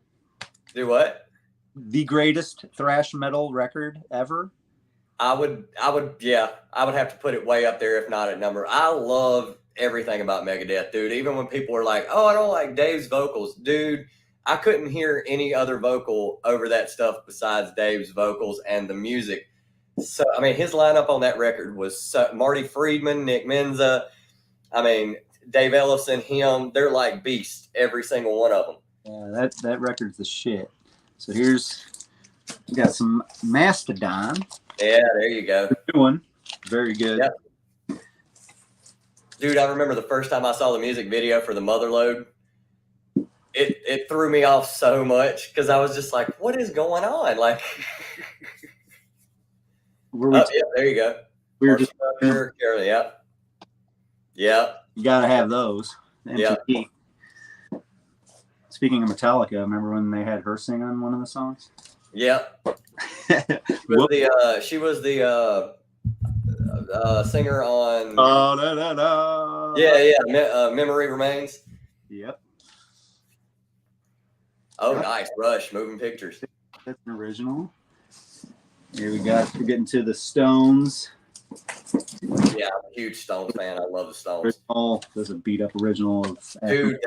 Do what? The greatest thrash metal record ever. I would have to put it way up there, if not at number. I love everything about Megadeth, dude. Even when people were like, oh, I don't like Dave's vocals. Dude, I couldn't hear any other vocal over that stuff besides Dave's vocals and the music. So, I mean, his lineup on that record was Marty Friedman, Nick Menza, Dave Ellefson, him. They're like beasts, every single one of them. Yeah, that record's the shit. So we got some Mastodon. Yeah, there you go. Good one. Very good. Yep. Dude, I remember the first time I saw the music video for the Motherlode. It threw me off so much because I was just like, what is going on? Like, yeah, there you go. We were just Yep. Yep. You gotta have those. Yeah. Speaking of Metallica, remember when they had her sing on one of the songs? Yep. She was the singer on. Oh, no. Yeah. Memory Remains. Yep. Oh, nice. Rush, Moving Pictures. That's an original. Here we're getting to the Stones. Yeah, I'm a huge Stones fan. I love the Stones. There's a beat up original of. Dude,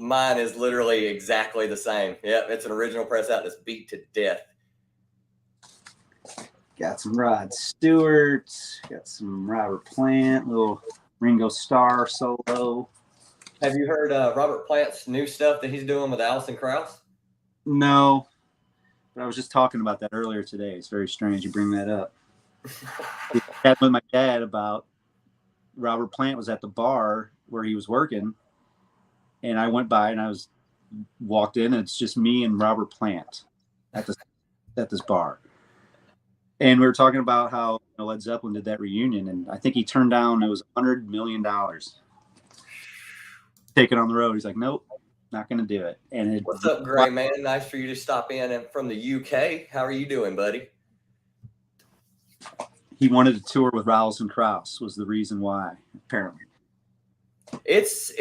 mine is literally exactly the same. Yep, it's an original press out that's beat to death. Got some Rod Stewart. Got some Robert Plant. Little Ringo Starr solo. Have you heard Robert Plant's new stuff that he's doing with Alison Krauss? No, but I was just talking about that earlier today. It's very strange you bring that up. I had with my dad about Robert Plant was at the bar where he was working, and I went by and walked in, and it's just me and Robert Plant at this bar. And we were talking about how Led Zeppelin did that reunion, and I think he turned down, it was $100 million. Take it on the road. He's like, nope, not going to do it. And what's up, Gray Man? Nice for you to stop in and from the UK. How are you doing, buddy? He wanted to tour with Alison Krauss was the reason why, apparently. It's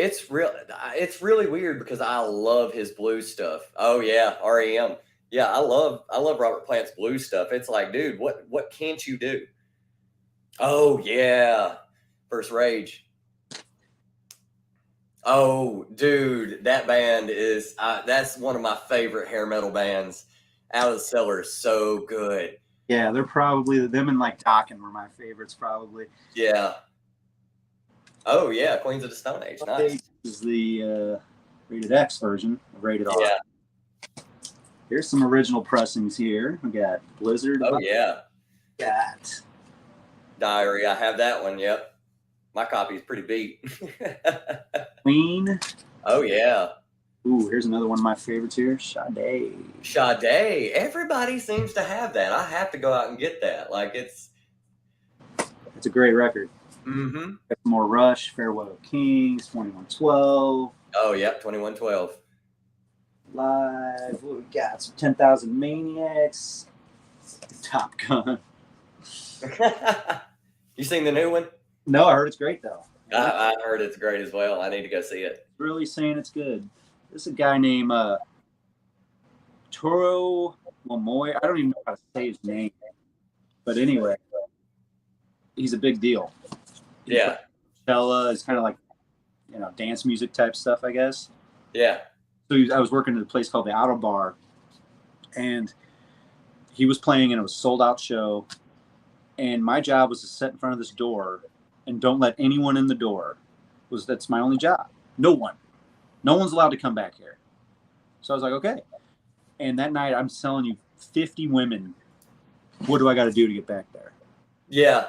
really weird because I love his blues stuff. Oh yeah, REM. Yeah, I love Robert Plant's blues stuff. It's like, dude, what can't you do? Oh yeah, First Rage. Oh, dude, that band is that's one of my favorite hair metal bands. Out of the Cellar is so good. Yeah, they're probably them and like Dokken were my favorites, probably. Yeah. Oh yeah, Queens of the Stone Age. Nice. This is the rated X version, rated R. Yeah. Here's some original pressings here. We got Blizzard. Oh yeah. Got Diary. I have that one. Yep. My copy is pretty beat. Queen. Oh yeah. Ooh, here's another one of my favorites here. Sade. Sade. Everybody seems to have that. I have to go out and get that. Like it's a great record. Mm-hmm. Got some more Rush, Farewell Kings, 2112. Oh yep, 2112. Live. What we got? Some 10,000 Maniacs. Top Gun. You seen the new one? No, I heard it's great though. I heard it's great as well. I need to go see it. Really saying it's good. This is a guy named Toro Momoy. I don't even know how to say his name. But anyway, he's a big deal. Yeah. Coachella is kind of like, dance music type stuff, I guess. Yeah. So I was working at a place called the Auto Bar, and he was playing, and it was a sold-out show. And my job was to sit in front of this door and don't let anyone in the door. That's my only job. No one's allowed to come back here. So I was like, okay. And that night, I'm telling you, 50 women. What do I got to do to get back there? Yeah.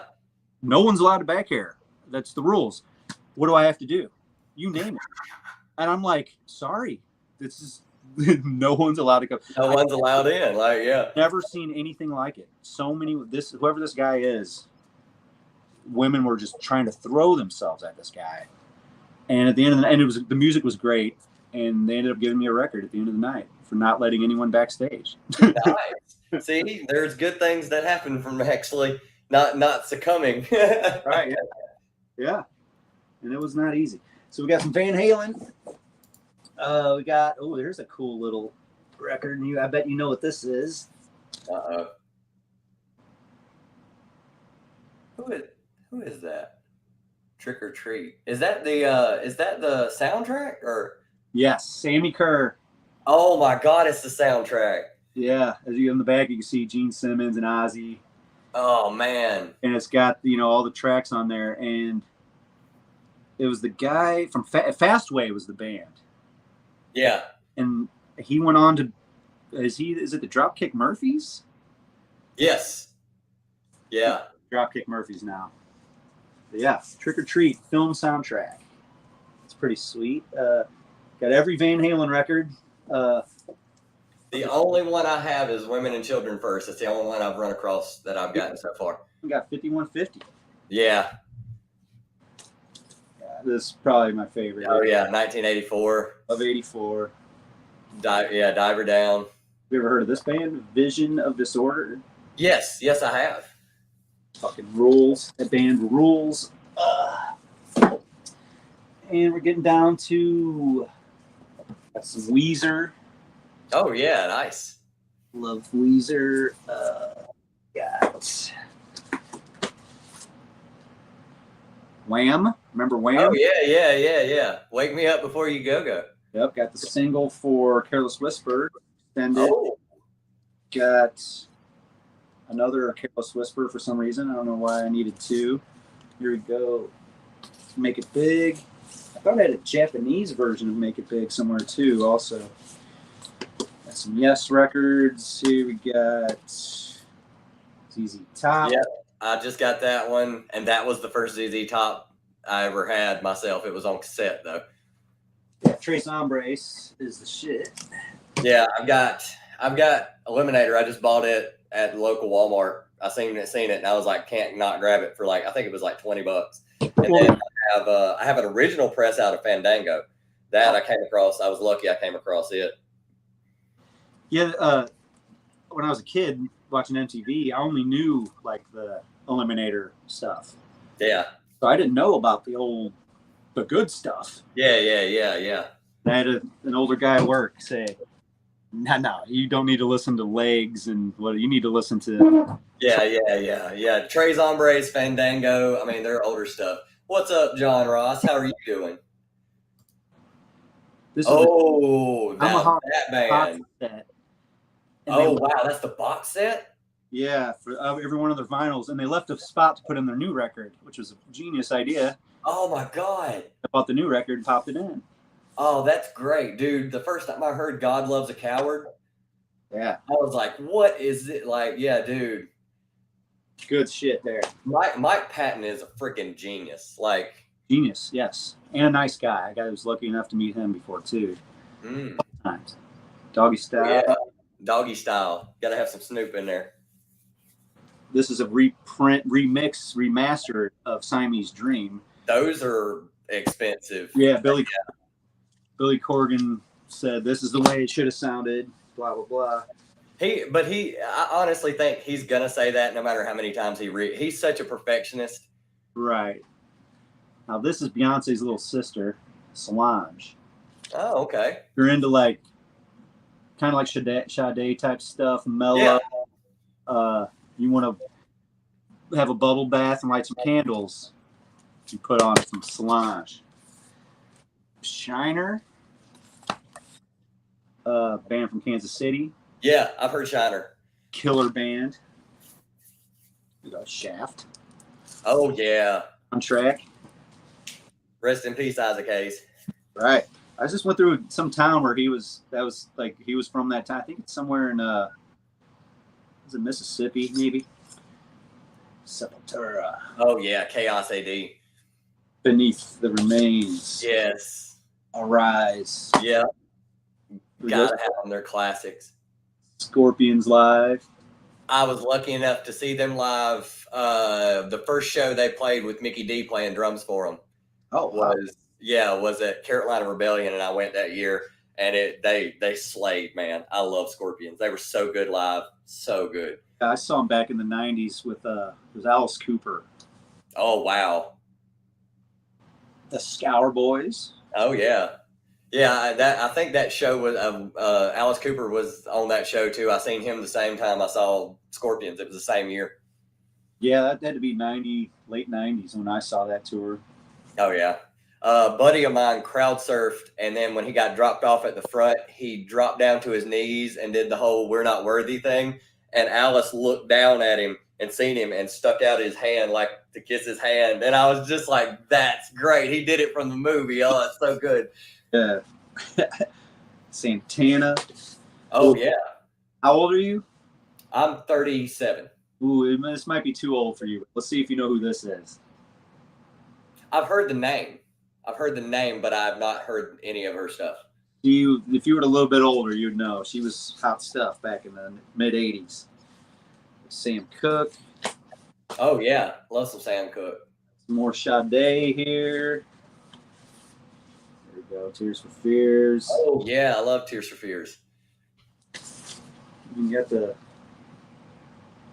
No one's allowed to back here. That's the rules. What do I have to do? You name it. And I'm like, sorry, this is no one's allowed to come. No one's allowed in. Like, yeah. Never seen anything like it. So many. Whoever this guy is, women were just trying to throw themselves at this guy. And at the end of the music was great, and they ended up giving me a record at the end of the night for not letting anyone backstage. Nice. See, there's good things that happen from actually not succumbing. Right. Yeah. And it was not easy. So we got some Van Halen. We got there's a cool little record. I bet you know what this is. Uh-oh. Who is that? Trick or Treat. Is that the soundtrack or? Yes, Sammy Kerr. Oh my God, it's the soundtrack. Yeah, as you in the back, you can see Gene Simmons and Ozzy. Oh man. And it's got all the tracks on there, and it was the guy from Fastway was the band. Yeah. And he went on to is it the Dropkick Murphys? Yes. Yeah. Dropkick Murphys now. But yeah, Trick or Treat film soundtrack. It's pretty sweet. Got every Van Halen record. The only one I have is Women and Children First. It's the only one I've run across that I've gotten so far. I got 5150. Yeah. This is probably my favorite. Oh yeah, 1984. Of 84. Diver Down. Have you ever heard of this band, Vision of Disorder? Yes, I have. Fucking rules. That band rules. And we're getting down to some Weezer. Oh yeah, nice. Love Weezer. Got Wham. Remember Wham? Oh yeah. Wake Me Up Before You Go. Yep. Got the single for Careless Whisper. Extended. Oh. Got another Careless Whisper for some reason. I don't know why I needed two. Here we go. Make It Big. I thought I had a Japanese version of Make It Big somewhere too. Also, got some Yes records. Here we got ZZ Top. Yeah, I just got that one, and that was the first ZZ Top I ever had myself. It was on cassette though. Yeah, Tres Hombres is the shit. Yeah, I've got Eliminator. I just bought it at the local Walmart. I seen it, and I was like, can't not grab it for I think it was like $20. And then I have an original press out of Fandango that I came across. I was lucky I came across it. Yeah, when I was a kid watching MTV, I only knew the Eliminator stuff. Yeah. So I didn't know about the good stuff. Yeah. I had an older guy at work say, No, you don't need to listen to Legs and what you need to listen to. Yeah. Tres Hombres, Fandango. I mean, they're older stuff. What's up, John Ross? How are you doing? This Oh, I'm a now hot that box band. set. Oh, wow, that's the box set? Yeah, for every one of their vinyls, and they left a spot to put in their new record, which was a genius idea. Oh my God. I bought the new record and popped it in. Oh, that's great, dude. The first time I heard God Loves a Coward, Yeah, I was like, what is it? Like, yeah, dude. good shit there. Mike Patton is a freaking genius. Like, Genius, yes, and a nice guy. I was lucky enough to meet him before too. Times. Doggy Style. Yeah, Doggy Style. Got to have some Snoop in there. This is a reprint, remix, remaster of Siamese Dream. Those are expensive. Yeah, Billy Corgan said this is the way it should have sounded. Blah blah blah. I honestly think he's gonna say that no matter how many times he's such a perfectionist. Right. Now this is Beyonce's little sister, Solange. Oh, okay. You're into like kind of like Sade type stuff, mellow. Yeah. You want to have a bubble bath and light some candles. You put on some Solange. Shiner, band from Kansas City. Yeah, I've heard Shiner. Killer band. We got Shaft. Oh yeah. On track. Rest in peace, Isaac Hayes. Right. I just went through some town where he was from that time. I think it's somewhere in is it Mississippi, maybe? Sepultura. Oh yeah, Chaos AD. Beneath the Remains. Yes. Arise. Yeah. Gotta have them. They're classics. Scorpions live. I was lucky enough to see them live. The first show they played with Mickey D playing drums for them. Oh, was at Carolina Rebellion, and I went that year, and they slayed, man. I love Scorpions. They were so good live, so good. I saw them back in the '90s with it was Alice Cooper. Oh wow. The Scour Boys. Oh yeah. I think that show was Alice Cooper was on that show too. I seen him the same time I saw Scorpions. It was the same year. Yeah, that had to be late '90s when I saw that tour. Oh yeah. A buddy of mine crowd surfed, and then when he got dropped off at the front, he dropped down to his knees and did the whole "we're not worthy" thing. And Alice looked down at him and seen him and stuck out his hand like to kiss his hand. And I was just like, "That's great! He did it from the movie. Oh, it's so good." Yeah. Santana. Oh yeah. How old are you? I'm 37. Ooh, this might be too old for you. Let's see if you know who this is. I've heard the name, but I have not heard any of her stuff. If you were a little bit older, you'd know. She was hot stuff back in the mid '80s. Sam Cooke. Oh yeah, love some Sam Cooke. Some more Sade here. There we go. Tears for Fears. Oh yeah, I love Tears for Fears. You got the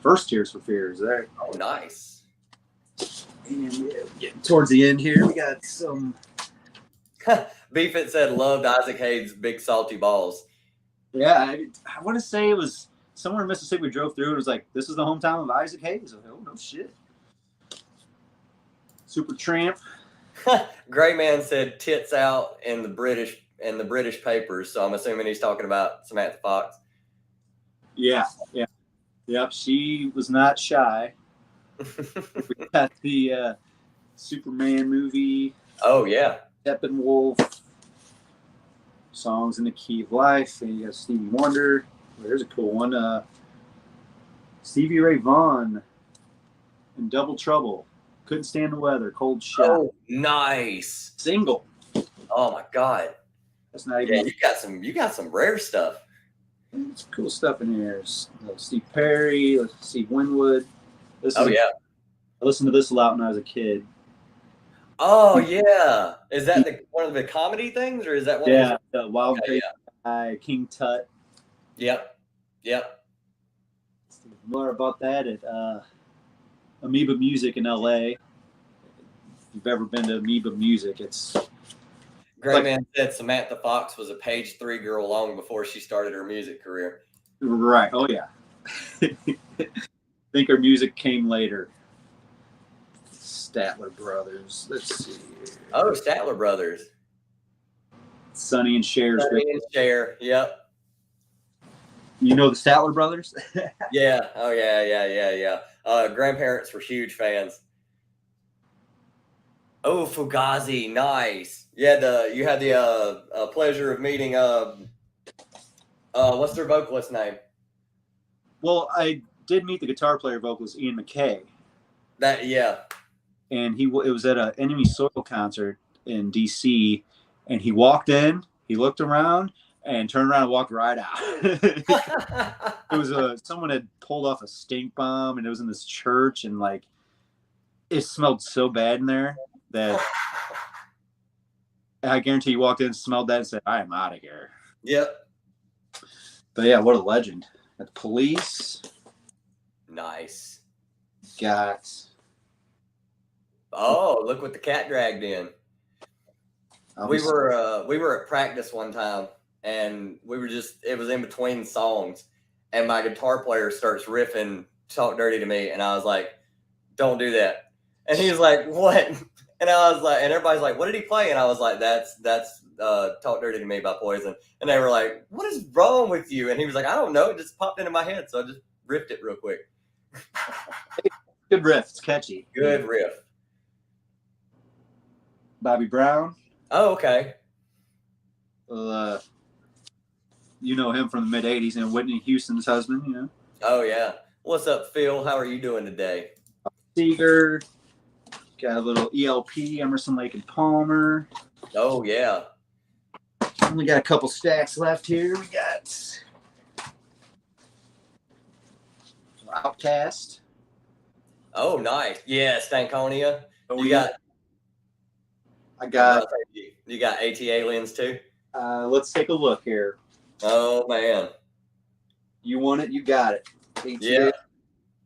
first Tears for Fears there. Oh nice. And getting towards the end here, we got some. Beefit said loved Isaac Hayes' Big Salty Balls. Yeah, I want to say it was somewhere in Mississippi. We drove through. It was like, this is the hometown of Isaac Hayes. Like, oh no shit. Super Tramp. Gray Man said tits out in the British papers, so I'm assuming he's talking about Samantha Fox. Yeah. Yep, she was not shy. We got the Superman movie. Oh yeah. Steppenwolf. Songs in the Key of Life. And you got Stevie Wonder. There's a cool one. Stevie Ray Vaughan in Double Trouble. Couldn't Stand the Weather. Cold Shot. Oh, nice. Single. Oh my God. That's not even. Yeah, you got some rare stuff. Some cool stuff in here. Steve Perry. Steve Winwood. Yeah. I listened to this a lot when I was a kid. Oh yeah. Is that one of the comedy things, or is that one? Yeah, the Wild Crazy Guy, King Tut. Yep. More about that at Amoeba Music in LA. If you've ever been to Amoeba Music, it's Great Man said Samantha Fox was a page 3 girl long before she started her music career. Right. Oh, yeah. I think her music came later. Statler Brothers. Let's see. Oh, Statler Brothers. Sonny and Cher's Sonny and Cher, yep. You know the Statler Brothers? Yeah. Oh, yeah. Grandparents were huge fans. Oh, Fugazi, nice. You had the pleasure of meeting what's their vocalist name? Well, I did meet the guitar player vocalist Ian McKay. And it was at an Enemy Soil concert in DC, and he walked in, he looked around, and turned around and walked right out. It was someone had pulled off a stink bomb, and it was in this church, and like it smelled so bad in there that I guarantee he walked in, smelled that, and said, "I am out of here." Yep. But yeah, what a legend. At the Police. Nice. Got. Oh, look what the cat dragged in. We were at practice one time, and it was in between songs, and my guitar player starts riffing Talk Dirty to Me, and I was like, "Don't do that." And he was like, "What?" And I was like, and everybody's like, "What did he play?" And I was like, that's Talk Dirty to Me by Poison. And they were like, "What is wrong with you?" And he was like, "I don't know, it just popped into my head, so I just riffed it real quick." Good riff. It's catchy. Good riff. Bobby Brown. Oh, okay. You know him from the mid '80s, and Whitney Houston's husband. You know. Oh yeah. What's up, Phil? How are you doing today? Seeger. Got a little ELP, Emerson, Lake and Palmer. Oh yeah. Only got a couple stacks left here. We got Outcast. Oh, nice. Yeah, Stankonia. Oh, You got AT Aliens too? Let's take a look here. Oh man. You want it, you got it. Yeah.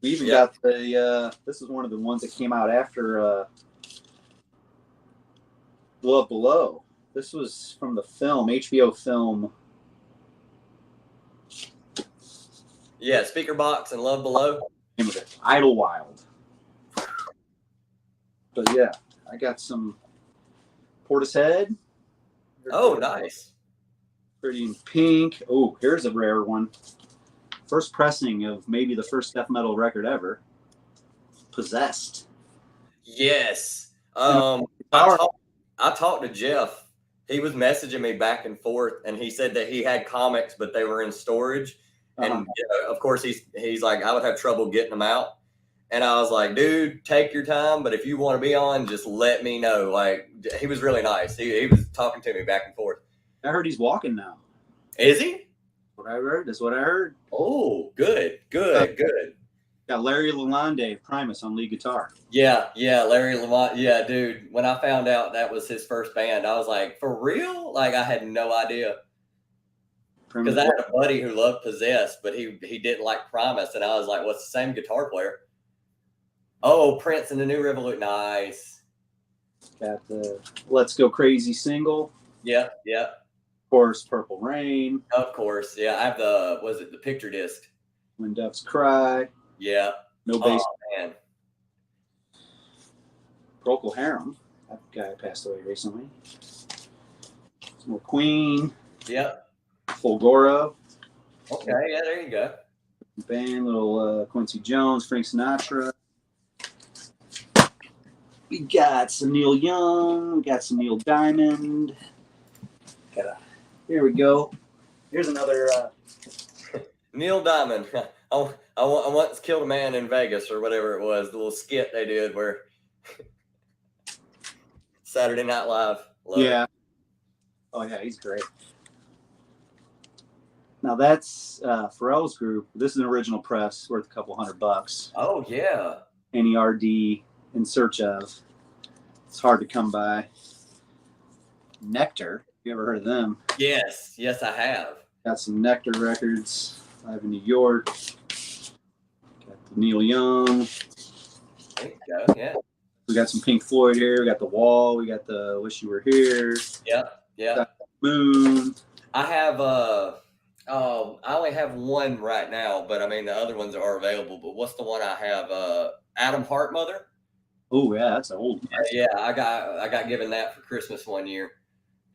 We even got the this is one of the ones that came out after Love Below. This was from the film, HBO film. Yeah, Speaker Box and Love Below. Name of it, Idlewild. But yeah, I got some Portishead. Oh, nice. Pretty in pink. Oh, here's a rare one. First pressing of maybe the first death metal record ever. Possessed. Yes. I talked to Jeff. He was messaging me back and forth, and he said that he had comics, but they were in storage. And of course, he's like, I would have trouble getting them out. And I was like, dude, take your time. But if you want to be on, just let me know. Like, he was really nice. He was talking to me back and forth. I heard he's walking now. Is he? What I heard. That's what I heard. Oh, good. Got Larry Lalonde of Primus on lead guitar. Yeah, Larry Lamont. Yeah, dude. When I found out that was his first band, I was like, for real? Like, I had no idea. Because I had a buddy who loved Possessed, but he didn't like Primus, and I was like, what's the same guitar player? Oh, Prince and the New Revolution. Nice. Got the Let's Go Crazy single. Yeah. Of course, Purple Rain. Of course, yeah. I have the picture disc? When Doves Cry. Yeah. No bass. Oh, man. Procol Harum. That guy passed away recently. Some more Queen. Yep. Fulgora. Okay, yeah, there you go. Band, little Quincy Jones, Frank Sinatra. We got some Neil Young. We got some Neil Diamond. Here we go. Here's another. Neil Diamond. I once killed a man in Vegas or whatever it was. The little skit they did where Saturday Night Live. Yeah. Oh yeah, he's great. Now that's Pharrell's group. This is an original press worth a couple $100. Oh yeah. NERD In Search Of. It's hard to come by. Nectar. You ever heard of them? Yes, I have. Got some Nectar records. Live in New York. Got the Neil Young. There you go. Yeah. We got some Pink Floyd here. We got The Wall. We got the Wish You Were Here. Yeah. Yeah. Moon. I have I only have one right now, but I mean the other ones are available. But what's the one I have? Adam Heartmother. Oh yeah, that's an old one. Yeah, I got given that for Christmas one year.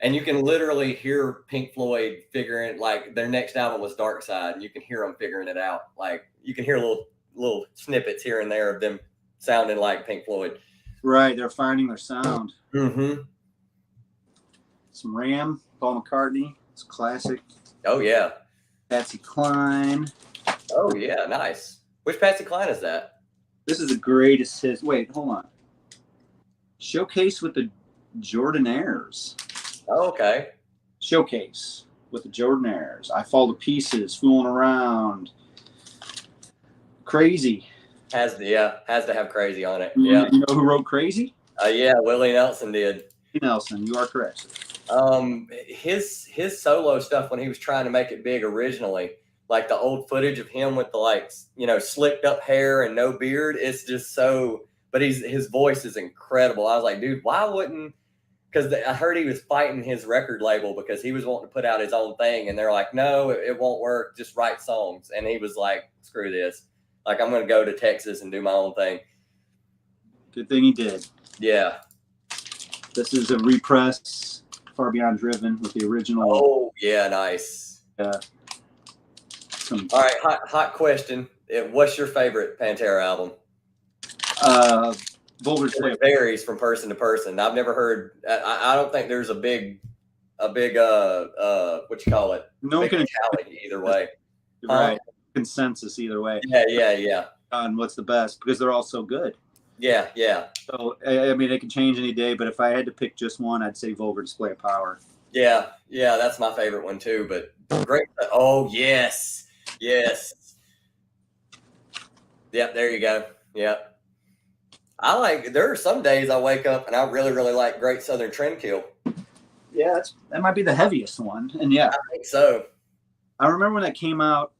And you can literally hear Pink Floyd figuring, like, their next album was Dark Side, and you can hear them figuring it out. Like, you can hear little snippets here and there of them sounding like Pink Floyd. Right, they're finding their sound. Mm-hmm. Some Ram, Paul McCartney. It's classic. Oh yeah. Patsy Cline. Oh yeah, nice. Which Patsy Cline is that? This is the greatest hits. Wait, hold on. Showcase with the Jordanaires. Oh, okay. Showcase with the Jordanaires. I Fall to Pieces, Fooling Around. Crazy. Has to have Crazy on it. You Yeah. You know who wrote Crazy? Yeah, Willie Nelson did. Nelson, you are correct. His solo stuff when he was trying to make it big originally, like the old footage of him with the slicked up hair and no beard, it's just so. But his voice is incredible. I was like, dude, why wouldn't? Because I heard he was fighting his record label because he was wanting to put out his own thing, and they're like, no, it won't work. Just write songs. And he was like, screw this. Like, I'm going to go to Texas and do my own thing. Good thing he did. Yeah. This is a repress, Far Beyond Driven, with the original. Oh, yeah, nice. All right, hot question. What's your favorite Pantera album? Vulgar Display. It varies from person to person. I've never heard. I don't think there's a big what you call it? No one can either way. Right. Consensus either way. Yeah. On what's the best, because they're all so good. Yeah. So I mean, it can change any day, but if I had to pick just one, I'd say Vulgar Display of Power. Yeah, that's my favorite one too. But great. Oh yes. Yep. There you go. Yep. There are some days I wake up and I really, really like Great Southern Trendkill. Yeah, that might be the heaviest one. And yeah, I think so. I remember when that came out,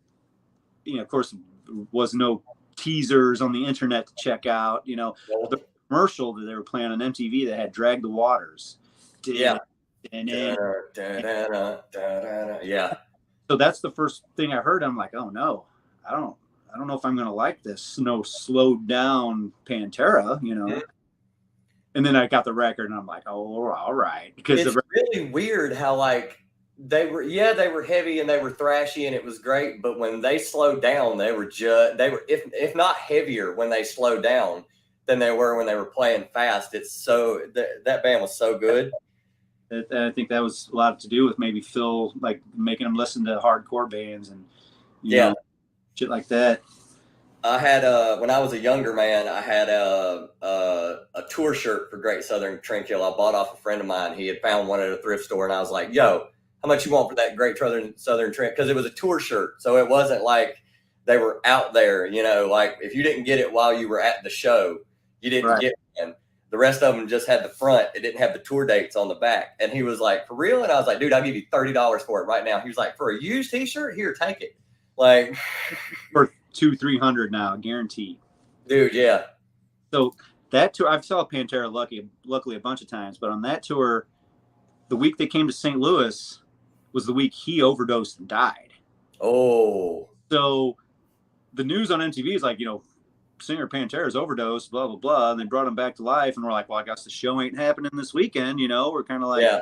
of course, there was no teasers on the internet to check out, the commercial that they were playing on MTV that had Drag the Waters. Yeah. Yeah. So that's the first thing I heard. I'm like, oh no, I don't know if I'm going to like this slowed down Pantera, Mm-hmm. And then I got the record and I'm like, oh, all right. Because it's really weird how they were heavy and they were thrashy and it was great. But when they slowed down, they were if not heavier when they slowed down than they were when they were playing fast. It's so that band was so good. I think that was a lot to do with maybe Phil, like making them listen to hardcore bands and, you know, shit like that. I had when I was a younger man, I had a tour shirt for Great Southern Trendkill. I bought off a friend of mine. He had found one at a thrift store, and I was like, "Yo, how much you want for that Great Southern Trend?" Because it was a tour shirt, so it wasn't like they were out there. Like if you didn't get it while you were at the show, you didn't get one. The rest of them just had the front. It didn't have the tour dates on the back. And he was like, "For real?" And I was like, "Dude, I'll give you $30 for it right now." He was like, "For a used T-shirt? Here, take it." Like for $200-300 now, guaranteed. Dude, yeah. So that tour, I've saw Pantera luckily a bunch of times, but on that tour, the week they came to St. Louis was the week he overdosed and died. Oh. So the news on MTV is like, singer Pantera's overdosed, blah, blah, blah. And they brought him back to life. And we're like, well, I guess the show ain't happening this weekend. We're kind of like, yeah.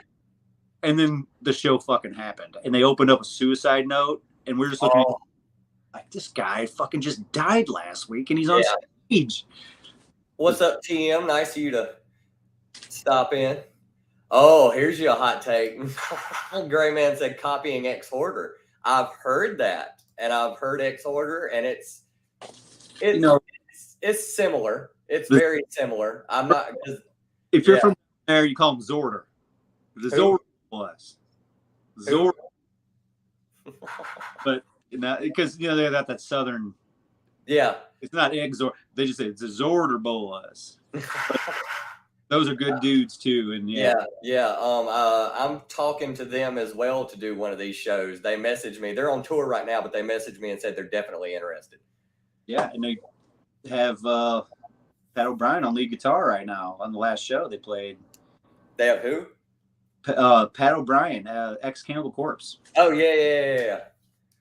And then the show fucking happened. And they opened up a suicide note. And we're just looking like, this guy fucking just died last week. And he's on stage. What's up, TM? Nice of you to stop in. Oh, here's your hot take. Gray Man said copying X-Hoarder. I've heard that. And I've heard X-Hoarder. And it's similar. It's very similar. I'm not. If you're from there, you call him Zorder. The Zorder was. Zorder. But because they got that southern. Yeah. It's not Exor. They just say it's a Zorder Boas. Those are good dudes too, and I'm talking to them as well to do one of these shows. They messaged me. They're on tour right now, but they messaged me and said they're definitely interested. Yeah, and they have Pat O'Brien on lead guitar right now on the last show they played. They have who? Pat O'Brien, ex Cannibal Corpse. Oh yeah.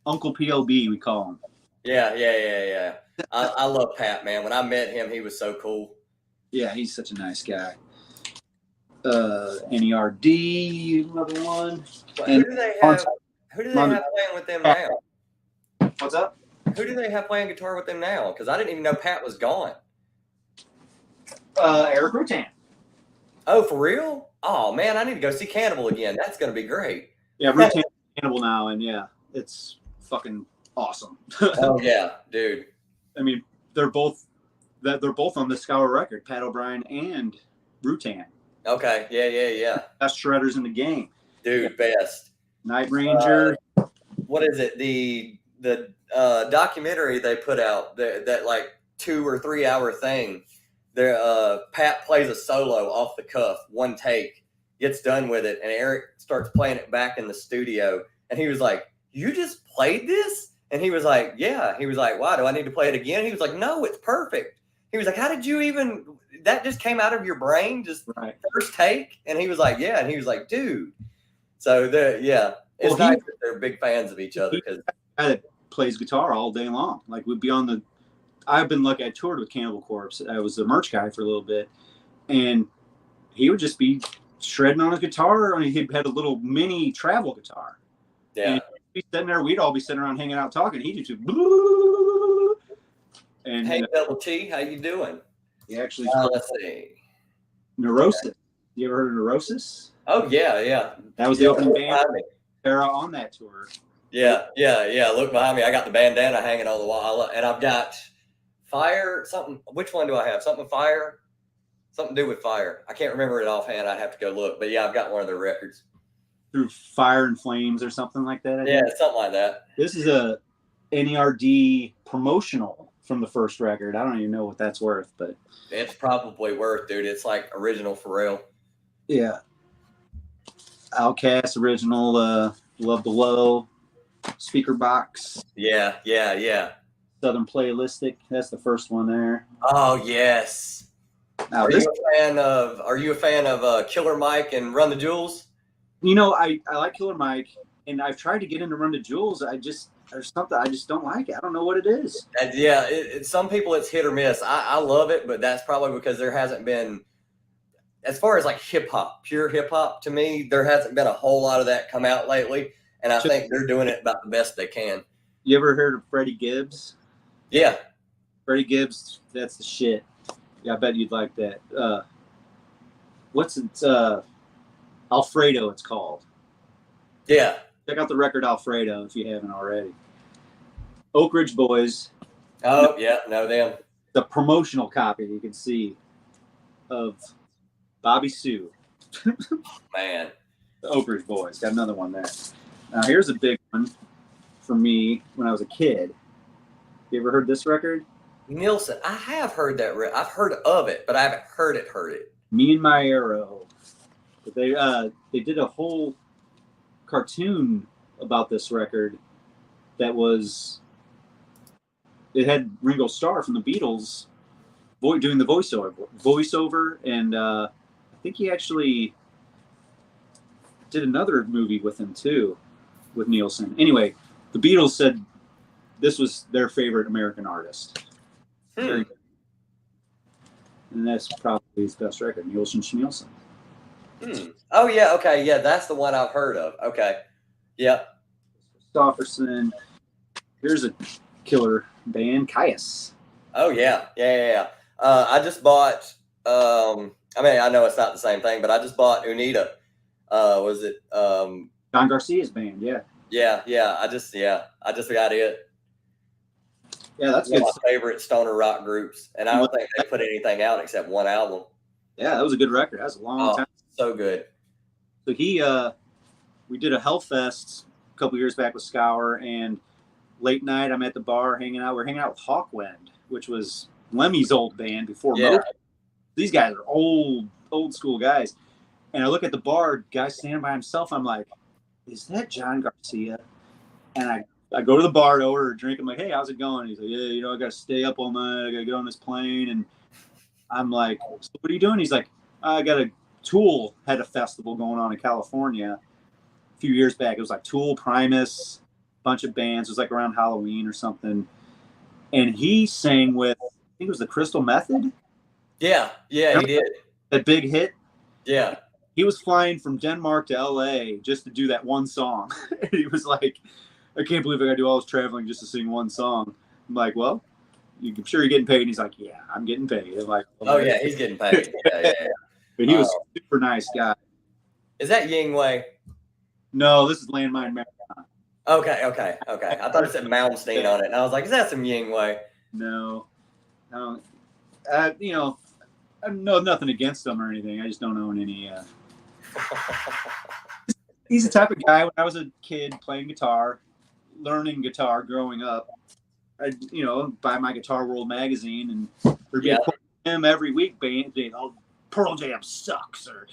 Uncle POB, we call him. Yeah. I love Pat, man. When I met him, he was so cool. Yeah, he's such a nice guy. NERD, another one. Who do they have? Who do they have playing with them now? What's up? Who do they have playing guitar with them now? Because I didn't even know Pat was gone. Eric Rutan. Oh, for real? Oh man, I need to go see Cannibal again. That's gonna be great. Yeah, Rutan's Cannibal now, and yeah, it's fucking awesome. Oh yeah, dude. I mean, they're both on the Scour record, Pat O'Brien and Rutan. Okay, yeah. Best shredders in the game, dude. Best. Night Ranger. What is it? The documentary they put out, that like 2 or 3 hour thing. There, Pat plays a solo off the cuff, one take, gets done with it, and Eric starts playing it back in the studio, and he was like, "You just played this?" And he was like, "Yeah." He was like, "Why do I need to play it again?" He was like, "No, it's perfect." He was like, "How did you even? That just came out of your brain, just right. First take?" And he was like, "Yeah." And he was like, "Dude." So it's nice that they're big fans of each other, because guy that plays guitar all day long. Like we'd be on the. I've been lucky. I toured with Cannibal Corpse. I was the merch guy for a little bit, and he would just be shredding on his guitar. I mean, he had a little mini travel guitar. Yeah. And he'd be sitting there. We'd all be sitting around hanging out talking. He'd just. And hey, Double T, how you doing? He actually. Let's see. Neurosis. Okay. You ever heard of Neurosis? Oh yeah. That was the opening band era on that tour. Yeah. Look behind me. I got the bandana hanging on the wall, and I've got Fire. Something. Which one do I have? Something Fire. Something to do with Fire. I can't remember it offhand. I'd have to go look. But yeah, I've got one of their records. Through Fire and Flames or something like that. Yeah, something like that. This is a NERD promotional from the first record. I don't even know what that's worth, but it's probably worth, dude. It's like original for real. Yeah. Outcast original, Love Below, Speaker Box. Yeah. Southern Playlistic. That's the first one there. Oh yes. Now, Are you a fan of Killer Mike and Run the Jewels? You know, I like Killer Mike, and I've tried to get into Run the Jewels. There's something I just don't like it. I don't know what it is. Yeah, some people it's hit or miss. I love it, but that's probably because there hasn't been, as far as like hip hop, pure hip hop, to me, there hasn't been a whole lot of that come out lately, and I think they're doing it about the best they can. You ever heard of Freddie Gibbs? Yeah. Freddie Gibbs, that's the shit. Yeah, I bet you'd like that. What's it? Alfredo, it's called. Yeah. Check out the record Alfredo if you haven't already. Oak Ridge Boys. Oh, yeah, know them. The promotional copy you can see of Bobby Sue. Man. The Oak Ridge Boys. Got another one there. Now, here's a big one for me when I was a kid. You ever heard this record? Nielsen. I have heard that. I've heard of it, but I haven't heard it. Me and My Arrow. But they did a whole cartoon about this record that was, it had Ringo Starr from the Beatles doing the voiceover, and I think he actually did another movie with him too, with Nielsen. Anyway, the Beatles said this was their favorite American artist. And that's probably his best record, Nielsen Schmielsen. Oh yeah, okay, yeah, that's the one I've heard of. Okay, yeah. Stofferson. Here's a killer band, Caius. Oh yeah. I just bought. I mean, I know it's not the same thing, but I just bought Unita. Was it? John Garcia's band, yeah. Yeah. I just got it. Yeah, that's one of my favorite stoner rock groups, and I don't think they put anything out except one album. Yeah, that was a good record. That was a long time. So good. So we did a Hellfest a couple years back with Scour, and late night I'm at the bar hanging out. We're hanging out with Hawkwind, which was Lemmy's old band before Motown. These guys are old school guys. And I look at the bar, guy standing by himself. I'm like, is that John Garcia? And I go to the bar to order a drink. I'm like, hey, how's it going? He's like, yeah, I got to stay up all night. I got to get on this plane. And I'm like, so what are you doing? He's like, I got to Tool had a festival going on in California a few years back. It was like Tool, Primus, a bunch of bands. It was like around Halloween or something. And he sang with, I think it was the Crystal Method. Yeah, he did. That big hit. Yeah. He was flying from Denmark to LA just to do that one song. He was like, I can't believe I got to do all this traveling just to sing one song. I'm like, well, I'm sure you're getting paid. And he's like, yeah, I'm getting paid. I'm like, oh, yeah, he's getting paid. Yeah. But he was a super nice guy. Is that Ying Wei? No, this is Landmine Marathon. Okay. I thought it said Malmsteen on it. And I was like, is that some Ying Wei? No. You know, I know nothing against him or anything. I just don't own any. He's the type of guy, when I was a kid playing guitar, learning guitar growing up, I'd, buy my Guitar World magazine and there'd be him every week saying, oh, Pearl Jam sucks, or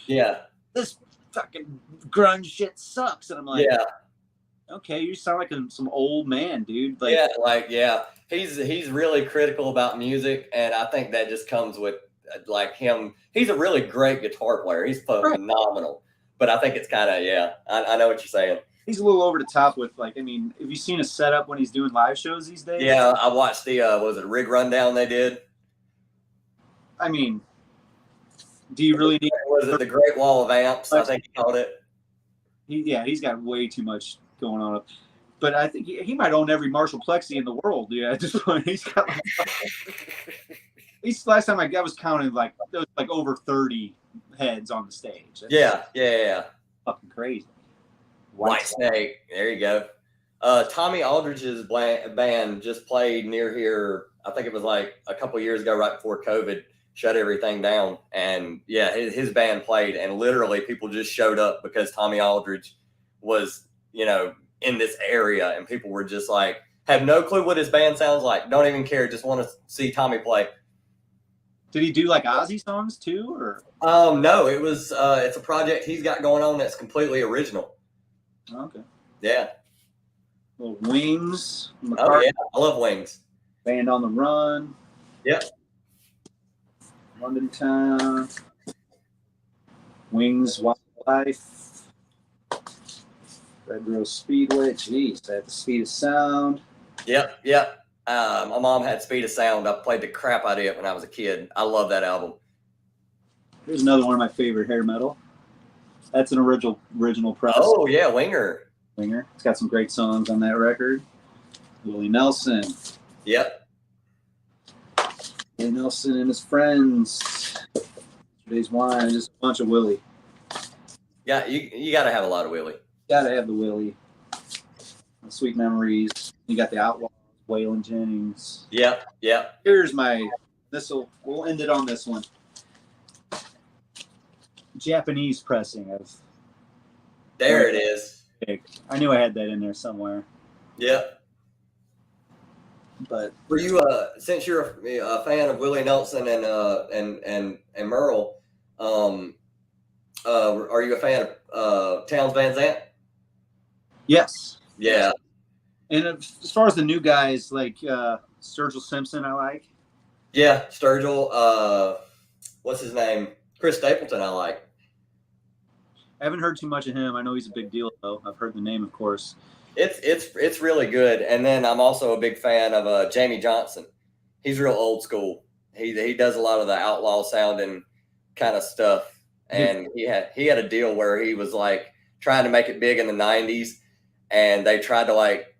this fucking grunge shit sucks. And I'm like, okay, you sound like some old man, dude. Like, he's really critical about music, and I think that just comes with like him. He's a really great guitar player. He's phenomenal, but I think it's kind of I know what you're saying. He's a little over the top with, like, I mean, have you seen a setup when he's doing live shows these days? Yeah, I watched the was it Rig Rundown they did? I mean, do you really need? Was it the Great Wall of Amps? I think he called it. He's got way too much going on. But I think he might own every Marshall Plexi in the world. Yeah, at this point, he's got. Last time I was counting, like there was like over 30 heads on the stage. That's fucking crazy. White Snake. There you go. Tommy Aldridge's band just played near here. I think it was like a couple years ago, right before COVID shut everything down. And his band played, and literally people just showed up because Tommy Aldridge was, in this area, and people were just like, have no clue what his band sounds like. Don't even care. Just want to see Tommy play. Did he do like Ozzy songs too, or? No, it was. It's a project he's got going on that's completely original. Okay. Yeah. Little Wings. Oh yeah, I love Wings. Band on the Run. Yep. London Town. Wings Wildlife. Red Rose Speedway. Jeez, at the Speed of Sound. Yep. My mom had Speed of Sound. I played the crap out of it when I was a kid. I love that album. Here's another one of my favorite hair metal. That's an original press. Oh yeah, Winger. It's got some great songs on that record. Willie Nelson. Yep. Willie Nelson and his friends. Today's Wine. Just a bunch of Willie. Yeah, you got to have a lot of Willie. Gotta have the Willie. Sweet Memories. You got the Outlaws, Waylon Jennings. Yep. Here's we'll end it on this one. Japanese pressing of. There it is. I knew I had that in there somewhere. Yep. But were you since you're a fan of Willie Nelson and Merle, are you a fan of Townes Van Zandt? Yes. Yeah. And as far as the new guys, like Sturgill Simpson, I like. Yeah, Sturgill. What's his name? Chris Stapleton, I like. I haven't heard too much of him. I know he's a big deal, though. I've heard the name, of course. It's really good. And then I'm also a big fan of Jamie Johnson. He's real old school. He does a lot of the outlaw sounding kind of stuff. And he had a deal where he was like trying to make it big in the 90s, and they tried to like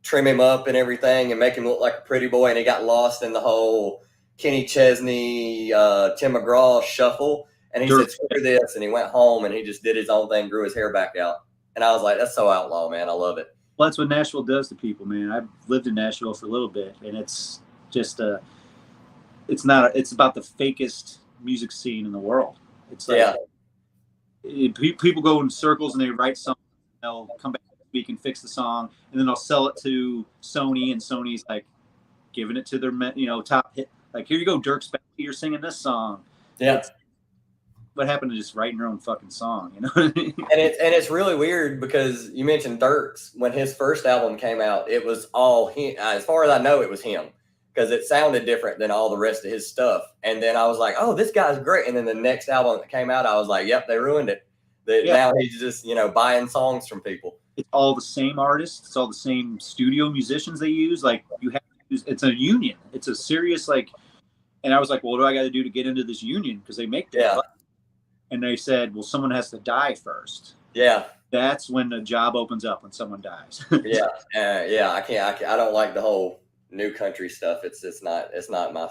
trim him up and everything and make him look like a pretty boy, and he got lost in the whole Kenny Chesney, Tim McGraw shuffle. And he said, screw this. And he went home and he just did his own thing, grew his hair back out. And I was like, that's so outlaw, man. I love it. Well, that's what Nashville does to people, man. I've lived in Nashville for a little bit, and it's just it's about the fakest music scene in the world. It's like people go in circles and they write songs. They'll come back next week and fix the song, and then they'll sell it to Sony, and Sony's like giving it to their top hit. Like, here you go, Dirk Bentley, you're singing this song. Yeah. What happened to just writing your own fucking song? You know what I mean? And it's really weird because you mentioned Dirk's. When his first album came out, it was all him. As far as I know, it was him, because it sounded different than all the rest of his stuff. And then I was like, oh, this guy's great. And then the next album that came out, I was like, yep, they ruined it. Now he's just, buying songs from people. It's all the same artists. It's all the same studio musicians they use. Like, you have to use, it's a union. It's a serious, like, and I was like, well, what do I got to do to get into this union? Because they make that. And they said, well, someone has to die first. Yeah. That's when the job opens up, when someone dies. I can't. I don't like the whole new country stuff. It's not my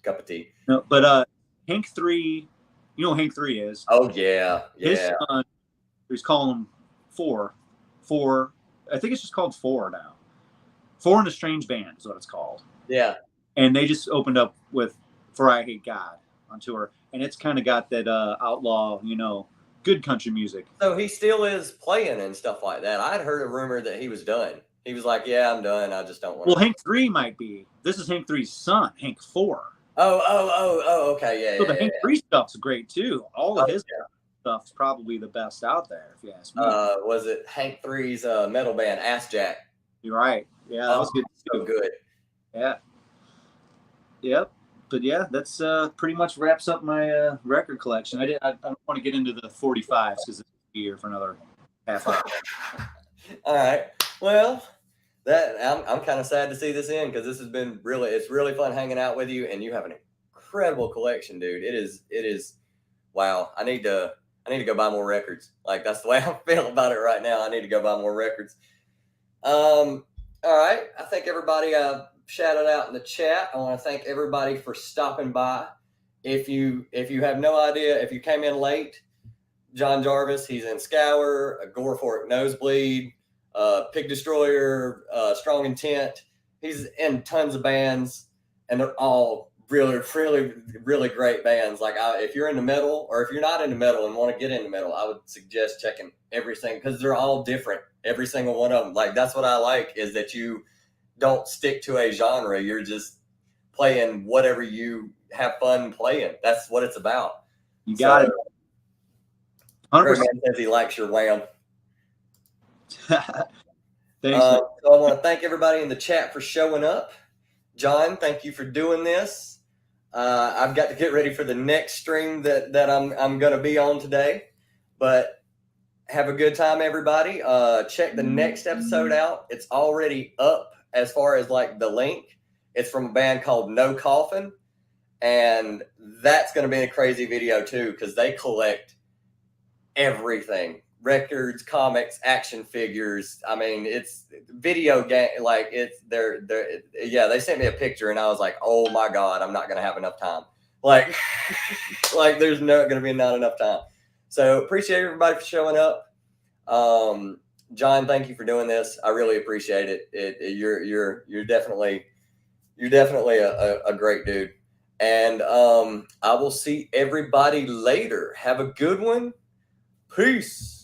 cup of tea. No, but Hank 3, you know who Hank 3 is? Oh yeah. His son, he's calling him Four. I think it's just called Four now. Four and a Strange Band is what it's called. Yeah. And they just opened up with For I Hate God on tour, and it's kind of got that outlaw, good country music. So he still is playing and stuff like that. I'd heard a rumor that he was done. He was like, yeah, I'm done. I just don't want to. Well, Hank 3 might be. This is Hank 3's son, Hank 4. Oh, okay. Yeah. So the Hank 3 stuff's great too. All of his stuff's probably the best out there, if you ask me. Was it Hank 3's metal band, Ass Jack? You're right. Yeah, that was good. So good. Yeah. Yep. But yeah, that's pretty much wraps up my record collection. I don't want to get into the 45s because it's here for another half hour. All right. Well, I'm kind of sad to see this end because this has been it's really fun hanging out with you, and you have an incredible collection, dude. It is wow. I need to go buy more records. Like, that's the way I feel about it right now. I need to go buy more records. All right. I think everybody shouted out in the chat. I want to thank everybody for stopping by. If you have no idea, if you came in late, John Jarvis, he's in Scour, Agoraphobic, Nosebleed, Pigdestroyer, Strong Intent. He's in tons of bands, and they're all really, really, really great bands. Like, if you're into metal, or if you're not into metal and want to get into metal, I would suggest checking everything, because they're all different, every single one of them. Like, that's what I like, is that you don't stick to a genre. You're just playing whatever you have fun playing. That's what it's about. You got it. 100%. Says he likes your wham. Thanks. So I want to thank everybody in the chat for showing up. John, thank you for doing this. I've got to get ready for the next stream that I'm going to be on today. But have a good time, everybody. Check the next episode out. It's already up as far as like the link. It's from a band called No Coffin. And that's going to be a crazy video too, because they collect everything. Records, comics, action figures. I mean, it's video game. Like, they sent me a picture and I was like, oh my God, I'm not going to have enough time. Like, there's not going to be not enough time. So appreciate everybody for showing up. John, thank you for doing this. I really appreciate it. You're definitely a great dude. And I will see everybody later. Have a good one. Peace.